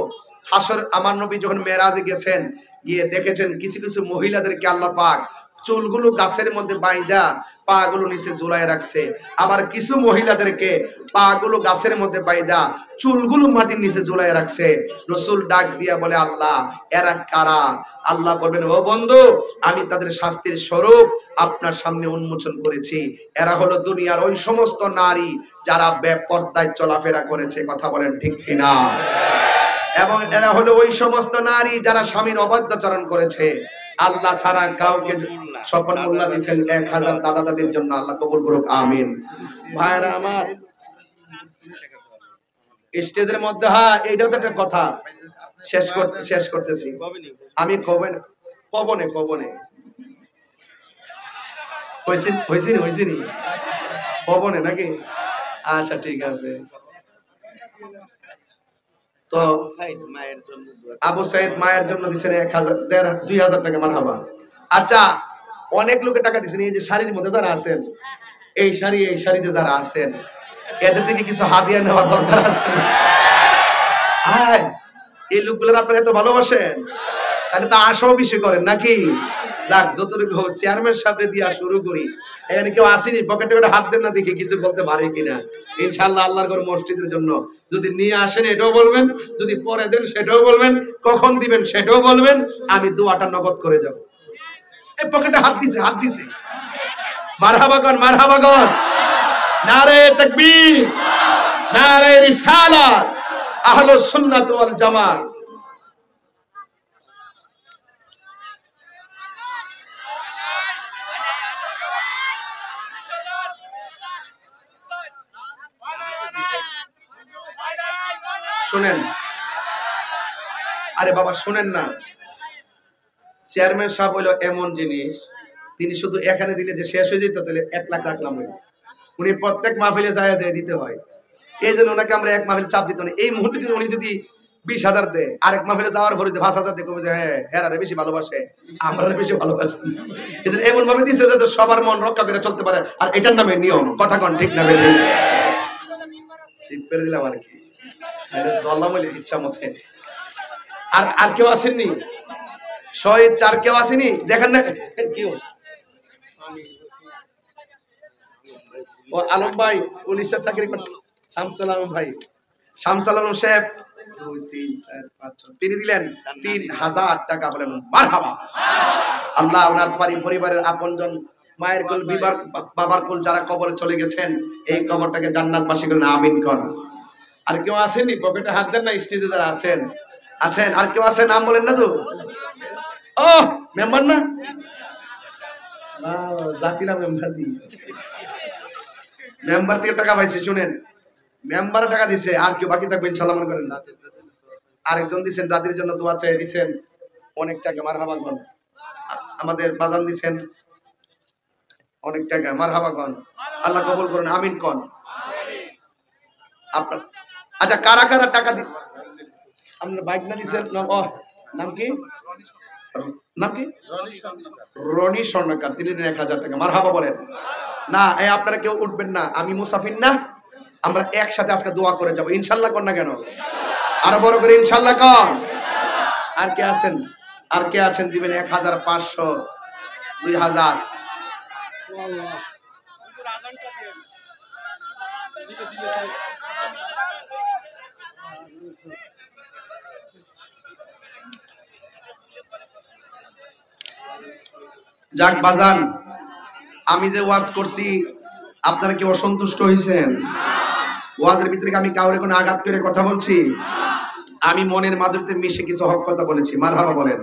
[SPEAKER 2] হাসর আমার নবী যখন মেরাজে গেছেন, গিয়ে দেখেছেন কিছু কিছু মহিলাদেরকে আল্লাহ পাক চুলগুলো গাছের মধ্যে বাইন্দা পা গুলো নিচে ঝুলায় রাখছে, আবার কিছু মহিলাদেরকে পা গুলো গাছের মধ্যে বাইন্দা চুলগুলো মাটির নিচে ঝুলায় রাখছে। রাসূল ডাক দিয়া বলে, আল্লাহ এরা কারা? আল্লাহ বলবেন, ও বন্ধু, আমি তাদের শাস্তির স্বরূপ আপনার সামনে উন্মোচন করেছি। এরা হলো দুনিয়ার ওই সমস্ত নারী যারা বেপরদায় চলাফেরা করেছে। কথা বলেন ঠিক কিনা? এবং এরা হলো ওই সমস্ত নারী যারা স্বামীর অবাধ্যাচরণ করেছে। আল্লাহ ছাড়া কাউকে স্বপন মোল্লা দিয়েছেন 1000 দাদা দাদির জন্য। আল্লাহ কবুল করুক, আমিন। ভাইরা আমার, স্টেজের মধ্যে এইটাও তো একটা কথা। শেষ করতেছি আমি। কবনে হয়েছিনি কবনে নাকি? আচ্ছা ঠিক আছে। তো আবু সাইদ মায়ের জন্য দিচ্ছেন 2000 টাকা। মারহাবা। আচ্ছা, অনেক লোকে টাকা দিচ্ছেন। এই যে শাড়ির মধ্যে যারা আছেন, এই শাড়িতে যারা আছেন, এদের থেকে কিছু হাদিয়া নেওয়ার দরকার আছে। এই লোকগুলোর আপনারা এত ভালোবাসেন, তাহলে তা আশাও বেশি করেন নাকি? যাক, যতটুকু হোক চেয়ারম্যান সাহেব দিয়া শুরু করি। এখানে কেউ আসেনি, পকেটে হাত দেন না, দেখি কিছু বলতে পারে কিনা। ইনশাআল্লাহ আল্লাহর ঘর মসজিদের জন্য যদি নিয়ে আসেন এটাও বলবেন, যদি পরে দেন সেটাও বলবেন, কখন দিবেন সেটাও বলবেন। আমি দোয়াটা নগদ করে যাব। এই পকেটে হাত দিছে। মারহাবা কর, মারহাবা কর। নারে তাকবীর, নারে রিসালাত, আহলুস সুন্নাত ওয়াল জামাত। শুনেন, আরে বাবা শুনেন না। চেয়ারম্যান সাহেব হইলো এমন জিনিস, তিনি শুধু এখানে দিলে যে শেষ হয়ে যেত, তাহলে 1 লাখ রাখলাম। উনি প্রত্যেক মাহফিলে যায় দিতে হয়। এই জন্য ওনাকে আমরা এক মাহফিল চাপ দিত না। এই মুহূর্তে উনি যদি 20,000 দেয়, আরেক মাহফিলে যাওয়ার পরে 5,000 দিয়ে কবে যে হ্যাঁ হেরারে বেশি ভালোবাসে, আমরা বেশি ভালোবাসি। এজন্য এমন ভাবে দিচ্ছে যাতে সবার মন রক্ষা করে চলতে পারে। আর এটার নামে নিয়ম। কথা কোন ঠিক না? সিট করে দিলাম আর কি, দল্লা বলে ইচ্ছা মতে। আর কেউ আসেননি? শহীদ চার কেউ আসেনি দেখেন না কেউ ও আলম ভাই পুলিশের চাকরি করতেন শামসুল আলম ভাই শামসুল আলম সাহেব 2 3 4 5 6 তিনি দিলেন 3000 টাকা বলেন মারহাবা আল্লাহ ওনার পরিবারের আপনজন মায়ের কুল বাবার কুল যারা কবরে চলে গেছেন এই কবরটাকে জান্নাতবাসী করে আমিন কর আর কেউ আসেনি পকেটে হাত দেন না স্টেজে যারা আছেন আছেন আর কেউ আছে নাম বলেন না তো ও মেম্বার না জাতিরা মেম্বার দি মেম্বার থেকে টাকা পাইছে শুনেন মেম্বার টাকা দিছে আর কেউ বাকি থাকবে ইনশাআল্লাহ মনে করেন আরেকজন দিবেন জাতির জন্য দোয়া চাই দিবেন অনেক টাকা মারহাবা গন আমাদের বাজান দিবেন অনেক টাকা মারহাবা গন আল্লাহ কবুল করুন আমিন কোন আপনার আচ্ছা কারা কারা টাকা দি আপনার বাইক না দিবেন নাম কি নাম কি রনি স্বর্ণকার তিনি 1000 টাকা মারহাবা বলেন না এই আপনারা কেউ উঠবেন না আমি মুসাফির না আমরা একসাথে আজকে দোয়া করে যাব ইনশাআল্লাহ কোন না কেন আরো বড় করে ইনশাআল্লাহ কোন আর কে আছেন দিবেন 1500 2000 যাক বাজান আমি যে ওয়াজ করছি আপনারা কি অসন্তুষ্ট হয়েছেন ওয়াজের ভিতরে আমি কাউরে কোনো আঘাত করে কথা বলছি আমি মনের মাধুরীতে মিশে কিছু হক কথা বলেছি মারহাবা বলেন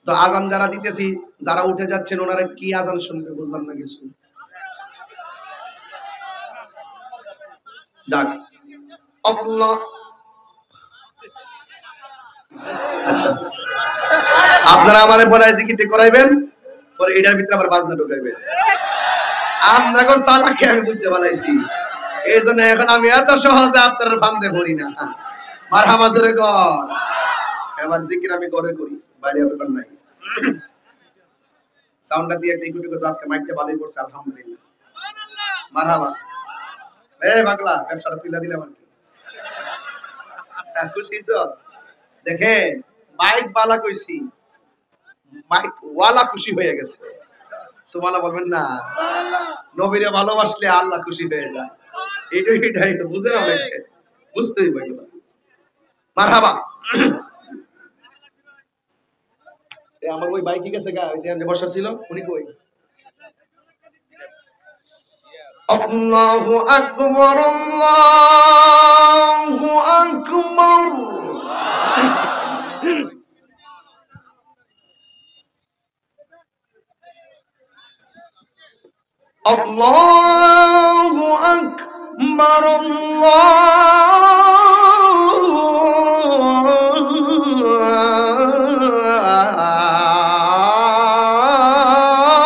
[SPEAKER 2] তো আজান যারা দিতেছি যারা উঠে যাচ্ছেন ওনারা কি আজান শুনবে বুঝলাম না কিছু যাক আল্লাহ আচ্ছা আপনারা আমারে বলায় জিকিরটি করাইবেন পরে এটার ভিতরে আবার বাজনা ঢুকাইবেন আমরা কোন সালাকে আমি বুঝতে পারাইছি এইজন্য এখন আমি এত সহজে আপনার ফান্দে পড়ি না মারহাবা জোরে কর এবার জিকির আমি করে করি বাইরে এত কর নাই সাউন্ডটা দিয়ে টিকুটি করে আজকে মাইকটা ভালোই করছে আলহামদুলিল্লাহ মারহাবা এই পাগলা ব্যবসাটা তুলে দিলাম আর কি খুশি হইছো দেখেন মাইক বালা কইছি মাইক ওয়ালা খুশি হয়ে গেছে সুবহানাল্লাহ বলবেন না নবীরে ভালোবাসলে আল্লাহ খুশি হয়ে যায় এটাই তো বুঝেন অনেকে বুঝতেই পারি মারহাবা আমার ওই বাইক কি গেছে গা ওই যে বসা ছিল উনি কই আল্লাহু আকবার আল্লাহু আকবার আল্লাহু আকবার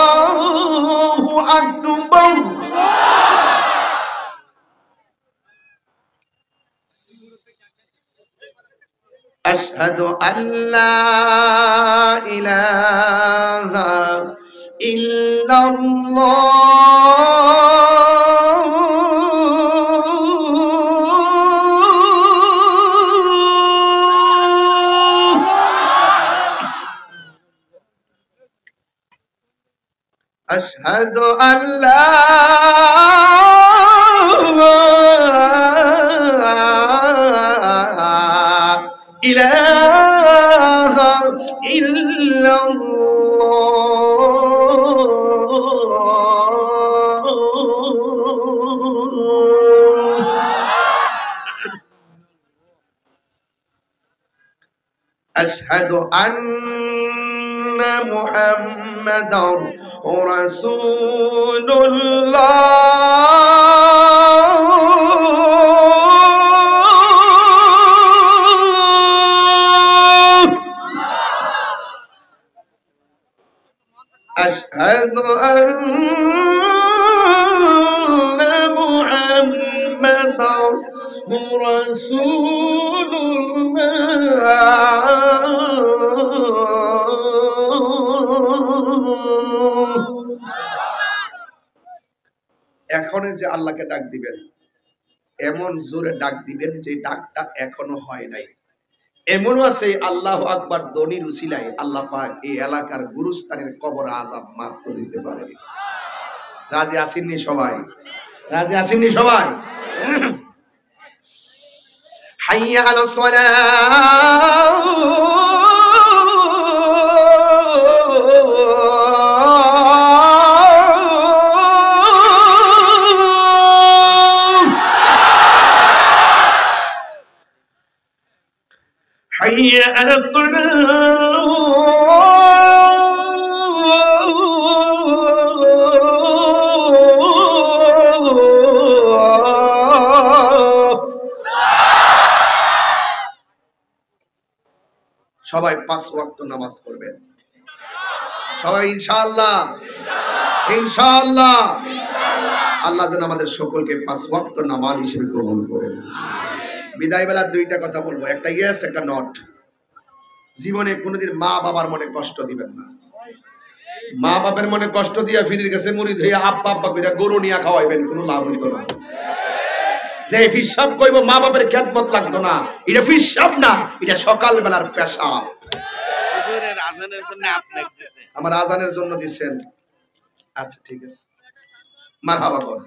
[SPEAKER 2] আল্লাহু আকবার আশহাদু আল্লা ইলাহা ইল্লাল্লাহ আশহাদু আল্লা ইলাহা ইল্লাল্লাহ আশহাদু আন্না মুহাম্মাদার রাসূলুল্লাহ আশহাদু আন্না মুহাম্মাদার এখন যে আল্লাহকে ডাক দিবেন এমন জোরে ডাক দিবেন যে ডাকটা এখনো হয় নাই এমনও আছে আল্লাহু আকবার দনির উসিলায় আল্লাহ পাক এই এলাকার গুরুস্থানের কবর আযাব মাফ করে দিতে পারে। রাজি আসেননি সবাই? রাজি আসেননি সবাই? হাইয়া আলাস সালাহ। حي على الصلاة। সবাই 5 ওয়াক্ত নামাজ পড়বেন সবাই ইনশাআল্লাহ। ইনশাআল্লাহ আল্লাহ যেন আমাদের সকলকে 5 ওয়াক্ত নামাজ হিসেবে কবুল করেন। বিদায় বেলা দুইটা কথা বলবো, একটা ইয়েস একটা নট। জীবনে কোনোদিন মা বাবার মনে কষ্ট দিবেন না। মা বাবার মনে কষ্ট দিয়া ফিরির কাছে মুড়ি ধুইয়া আব্বা আব্বা কইরা গরু নিয়া খাওয়াইবেন, কোনো লাভ হইতো না। যে হিসাব কইব মা বাবার খেদমত লাগতো না, এটা হিসাব না, এটা সকাল বেলার পেশাব। হুজুরের আজানের জন্য আপনি দিছেন, আমার আজানের জন্য দিবেন। আচ্ছা ঠিক আছে, মারহাবা কর।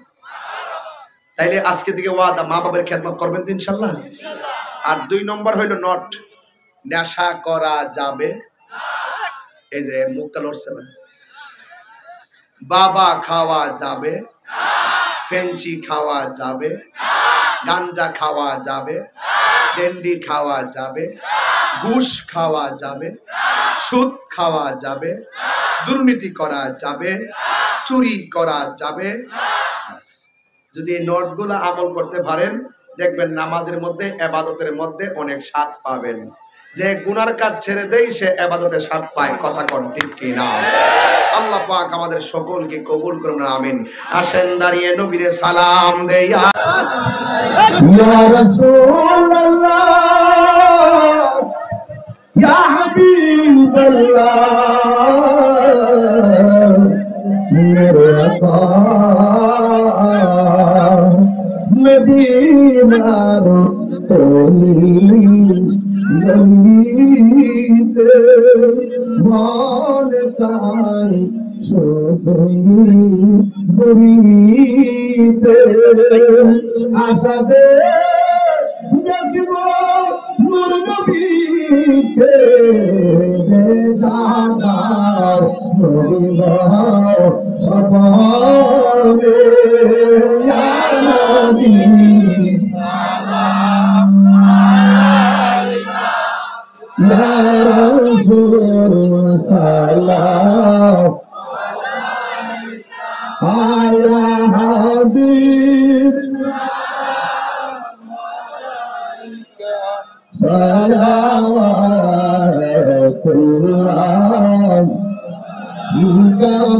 [SPEAKER 2] তাইলে আজকে থেকে ওয়াদা, মা বাবার খেদমত করবেন তো ইনশাআল্লাহ। আর 2 নম্বর হইল নট, নেশা করা যাবে। এই যে মুখটা লড়ছে না। বাবা খাওয়া যাবে, ফেঞ্চি খাওয়া যাবে, গাঞ্জা খাওয়া যাবে, ডেন্ডি খাওয়া যাবে, ঘুষ খাওয়া যাবে, সুদ খাওয়া যাবে, দুর্নীতি করা যাবে, চুরি করা যাবে। যদি এই নোটগুলো আমল করতে পারেন, দেখবেন নামাজের মধ্যে, ইবাদতের মধ্যে অনেক স্বাদ পাবেন। যে গুনার কাজ ছেড়ে দেয় সে ইবাদতের স্বাদ পায়। কথা কোন ঠিক কি না? আল্লাহ পাক আমাদের সকলকে কবুল করুন, আমিন। আসেন দাঁড়িয়ে নবীরে সালাম দেই। ইয়া রাসূলুল্লাহ, ইয়া হাবিবাল্লাহ, মেরে আকা মদিনার গলিতে মন চাই শুধুই বলিতে, আশাতে দেখব নূর নবীকে, দাদার নবীর সপনে। ইয়া নবী সালাম আলাইকা, ইয়া রাসূল সালাম আলাইকা, ইয়া হাবিব সালাওয়াতুল্লাহ।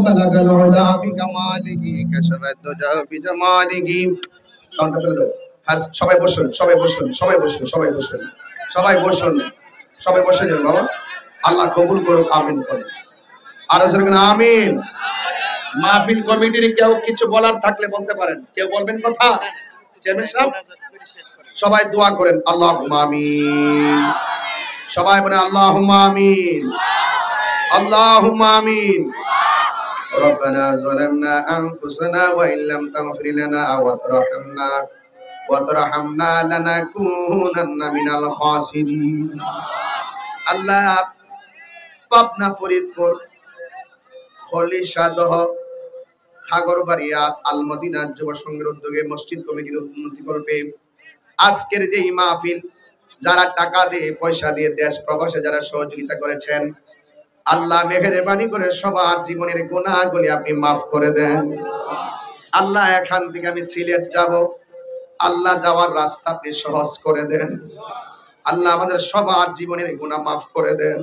[SPEAKER 2] বালাগাল উলা বিকামালিহি, কাশাফাত দুজা বিজামালিহি। সাউন্ডটা ফেলে দাও। হ্যাঁ, সবাই বসুন, সবাই বসুন, সবাই বসুন, সবাই বসুন, সবাই বসুন, সবাই বসে যান বাবা। আল্লাহ কবুল করুক, আমিন করুন। আর জোরে আমিন। মাহফিল কমিটির কেউ কিছু বলার থাকলে বলতে পারেন। কেউ বলবেন কথা? চেয়ারম্যান সাহেব সবাই দোয়া করেন, আল্লাহুম্মা আমিন। সবাই বলেন আল্লাহুম্মা আমিন, আল্লাহুম্মা আমিন। ربنا ظلمنا أنفسنا وإن لم تغفر لنا وترحمنا لنكونن من الخاسرين। আল্লাহ পাবনা, ফরিদপুর, খলিশাদহ, খাগড়বাড়িয়া আল মদিনা যুব সংঘের উদ্যোগে মসজিদ কমিটির উন্নতি কল্পে আজকের যে মাহফিল, যারা টাকা দিয়ে পয়সা দিয়ে দেশ প্রবাসে যারা সহযোগিতা করেছেন, আল্লাহ মেহেরবানি করে সবার জীবনের গুনাহগুলি আপনি মাফ করে দেন। আল্লাহ এখান থেকে আমি সিলেট যাব, আল্লাহ যাওয়ার রাস্তা আপনি সহজ করে দেন। আল্লাহ আমাদের সবার জীবনের গুনাহ মাফ করে দেন।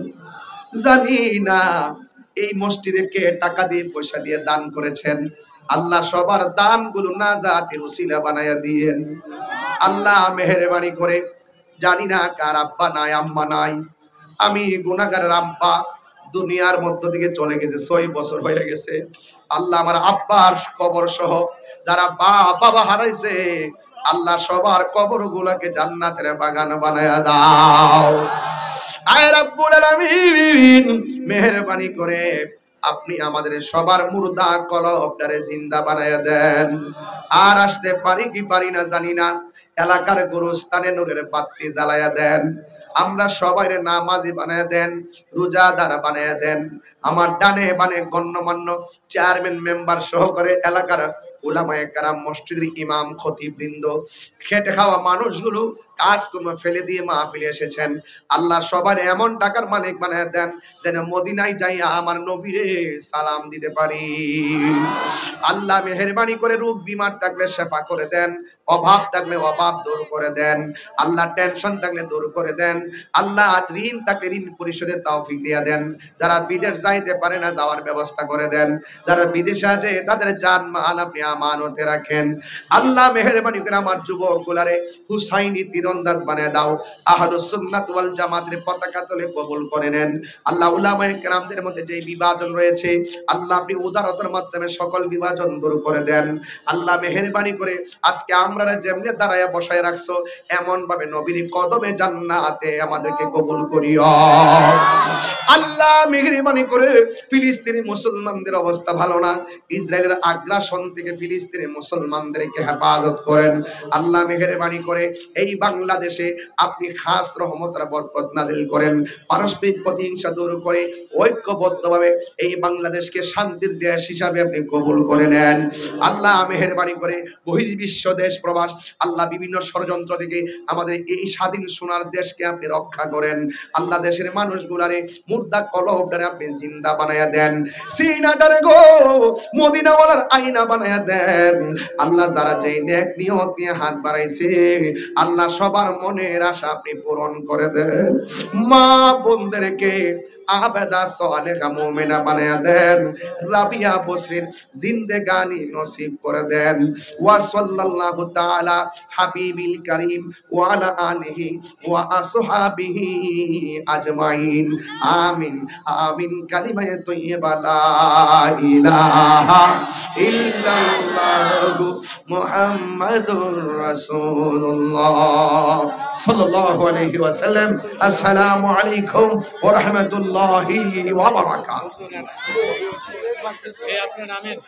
[SPEAKER 2] জানি না এই মসজিদে কে টাকা দিয়ে পয়সা দিয়ে দান করেছেন, আল্লাহ সবার দানগুলো নাজাতের ওসিলা বানায়া দিয়েন। আল্লাহ মেহেরবানি করে, জানি না কার আব্বা নাই আম্মা নাই, আমি গুনাহগারের আব্বা দুনিয়ার মধ্য থেকে চলে গেছে, 6 বছর হয়ে গেছে। আল্লাহ আমার আব্বার কবর সহ যারা বাবা হারাইছে,
[SPEAKER 1] আল্লাহ সবার কবরগুলোকে জান্নাতের বাগান বানায়া দাও। আয় রাব্বুল আলামিন, মেহেরবানি করে আপনি আমাদের সবার মুর্দা কলবটারে জিন্দা বানায়া দেন। আর আসতে পারি কি পারি না জানি না, এলাকার গোরস্থানে নূরের বাতি জ্বালায়া দেন। আমরা সবাই নামাজি বানায়া দেন, রোজাদার বানায়া দেন। আমার ডানে বানে গণ্যমান্য চেয়ারম্যান মেম্বার সহকারে এলাকার উলামায়ে কেরাম, মসজিদের ইমাম, খতিব বৃন্দ, খেটে খাওয়া মানুষগুলো কাজকর্ম ফেলে দিয়ে মাহফিলে এসেছেন, আল্লাহ সবার এমন টাকার মালিক বানায় দেন যেন মদিনায় যাই আমার নবীরে সালাম দিতে পারি। আল্লাহ মেহেরবানি করে রোগ বিমার থাকলে শেফা করে দেন, অভাব থাকলে অভাব দূর করে দেন, আল্লাহ টেনশন থাকলে দূর করে দেন, আল্লাহ ঋণ থাকলে ঋণ পরিশোধের তৌফিক দিয়ে দেন। যারা বিদেশ যাইতে পারে না যাওয়ার ব্যবস্থা করে দেন, যারা বিদেশে আছে তাদের জান মাল আপনি আমানতে রাখেন। আল্লাহ মেহেরবানি করে আমার যুবক গুলারে হুসাইনি তীরন্দাজ বানিয়ে দাও, আহলুস সুন্নাত ওয়াল জামাতের পতাকা তলে কবুল করে নেন। আল্লাহ উলামায়ে কেরামদের মধ্যে যে বিভাজন রয়েছে, আল্লাহ আপনি উদারতার মাধ্যমে সকল বিভাজন দূর করে দেন। আল্লাহ মেহেরবানি করে আজকে আমরা যেমনে দাঁড়ায় বসায় রাখছো, এমন ভাবে নবীর কদমে জান্নাতে আমাদেরকে কবুল করিও। আল্লাহ মেহেরবানি করে ফিলিস্তিনি মুসলমানদের অবস্থা ভালো না, ইসরায়েলের আগ্রাসন থেকে ফিলিস্তিনি মুসলমানদেরকে হেফাজত করেন। আল্লাহ মেহেরবানি করে এই বাংলাদেশে আপনি খাস রহমতের বরকত নাজিল করেন, পারস্পরিক প্রতিহিংসা দূর করে ঐক্যবদ্ধভাবে এই বাংলাদেশকে শান্তির দেশ হিসাবে আপনি কবুল করে নেন। আল্লাহ মেহেরবানি করে বহির্বিশ্ব দেশ প্রবাস, আল্লাহ বিভিন্ন ষড়যন্ত্র থেকে আমাদের এই স্বাধীন সোনার দেশকে আপনি রক্ষা করেন। আল্লাহ দেশের মানুষগুলারে মুর্দা কলবটারে আপনি জিন্দা বানায়া দেন, সিনাটারে গো মদিনাওয়ালার আয়না বানায়া দেন। আল্লাহ যারা যেই নেক নিয়ত নিয়ে হাত বাড়াইছে, আল্লাহ সবার মনের আশা আপনি পূরণ করে দেন। মা বোনদেরকে আবেদা সালেহা মুমিনা বানায়া দেন, রাবিয়া বসরির জিন্দেগানি নসিব করে দেন। ওয়া সাল্লাল্লাহু তাআলা হাবিবিল কারীম ওয়া আলা আলিহি ওয়া আসহাবিহি আজমাইন। আমিন আমিন। কালিমায়ে তাইয়্যিবা লা ইলাহা ইল্লাল্লাহু মুহাম্মাদুর রাসূলুল্লাহ সাল্লাল্লাহু আলাইহি ওয়াসাল্লাম। আসসালামু আলাইকুম ওয়া রাহমাতুল্লাহি ওয়া বারাকাতুহু।
[SPEAKER 3] এই আপনার নামের